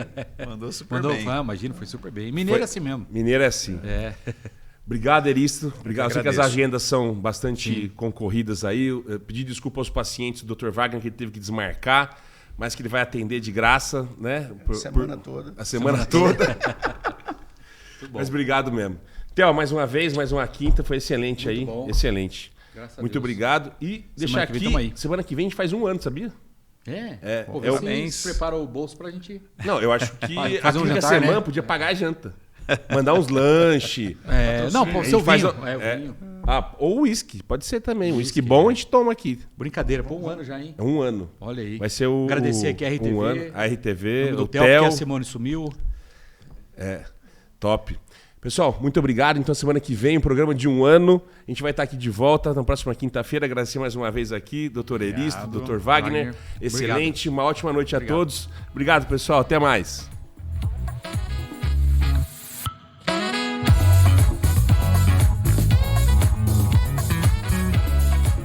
Mandou super Mandou bem. imagina, foi super bem. Mineiro Foi- é assim mesmo. Mineiro é assim. É. Obrigado, Eristo. Obrigado. Eu sei que as agradeço. agendas são bastante concorridas aí. Eu pedi desculpa aos pacientes do Dr. Wagner, que ele teve que desmarcar, mas que ele vai atender de graça, né? toda. A semana toda. Mas obrigado mesmo. Theo, mais uma vez, mais uma quinta. Foi excelente aí. bom. Excelente. Graças a Muito Deus. obrigado. E deixar que vem, aqui, tamo aí. semana que vem a gente faz 1 ano, sabia? É. Pô, eu- vocês preparam o bolso pra gente ir. Não, eu acho que Fazer a um Clínica jantar, Semana né? podia pagar a janta. Mandar uns lanches. Não, pô, A seu gente faz vinho. o- O vinho. Ou uísque, pode ser também. Uísque bom a gente toma aqui. Brincadeira, pô, 1 ano já, hein? É 1 ano. Olha aí. Vai ser o. Agradecer aqui a RTV. 1 ano, a RTV, do o Theo, Theo. porque a Simone sumiu. Top. Pessoal, muito obrigado. Então, semana que vem, um programa de 1 ano. A gente vai estar aqui de volta na próxima quinta-feira. Agradecer mais uma vez aqui, Dr. Eristo, Dr. Wagner. Wagner. Excelente. Uma ótima noite a Obrigado. todos. Obrigado, pessoal. Até mais.